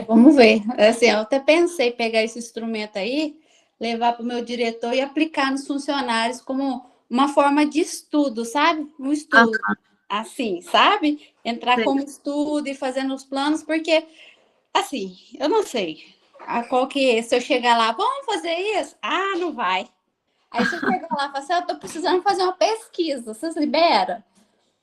Vamos ver. Assim, eu até pensei em pegar esse instrumento aí, levar para o meu diretor e aplicar nos funcionários como uma forma de estudo, sabe? Um estudo, assim, sabe? Entrar como estudo e fazendo os planos, porque, assim, eu não sei. Se eu chegar lá, vamos fazer isso? Não vai. Aí se eu chegar lá e falar assim, eu estou precisando fazer uma pesquisa, vocês liberam?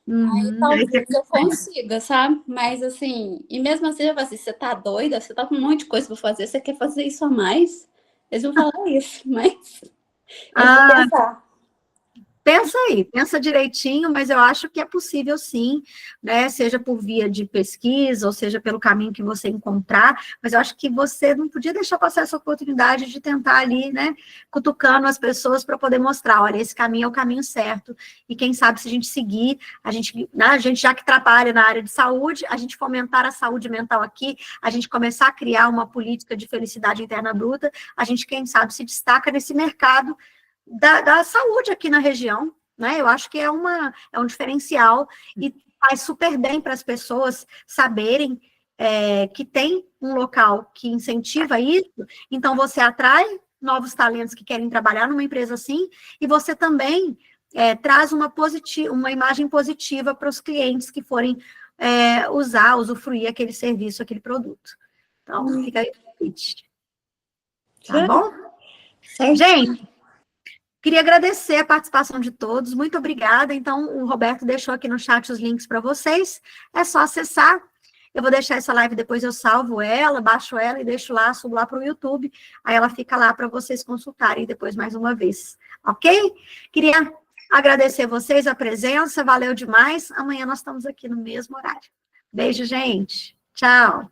Aí talvez eu consiga, sabe? Mas assim, e mesmo assim, eu falo assim, você tá doida? Você tá com um monte de coisa para fazer, você quer fazer isso a mais? Eles vão falar isso, mas eu vou pensar. Pensa aí, pensa direitinho, mas eu acho que é possível sim, né? Seja por via de pesquisa, ou seja pelo caminho que você encontrar, mas eu acho que você não podia deixar passar essa oportunidade de tentar ali, né? Cutucando as pessoas para poder mostrar, olha, esse caminho é o caminho certo, e quem sabe se a gente seguir, a gente já que trabalha na área de saúde, a gente fomentar a saúde mental aqui, a gente começar a criar uma política de felicidade interna bruta, a gente, quem sabe, se destaca nesse mercado da saúde aqui na região, né? Eu acho que é um diferencial e faz super bem para as pessoas saberem que tem um local que incentiva isso, então você atrai novos talentos que querem trabalhar numa empresa assim, e você também traz uma imagem positiva para os clientes que forem usufruir aquele serviço, aquele produto. Então, fica aí o convite. Tá bom? Certo. Gente, queria agradecer a participação de todos, muito obrigada. Então, o Roberto deixou aqui no chat os links para vocês, é só acessar. Eu vou deixar essa live, depois eu salvo ela, baixo ela e deixo lá, subo lá para o YouTube, aí ela fica lá para vocês consultarem depois mais uma vez, ok? Queria agradecer vocês a presença, valeu demais. Amanhã nós estamos aqui no mesmo horário. Beijo, gente. Tchau.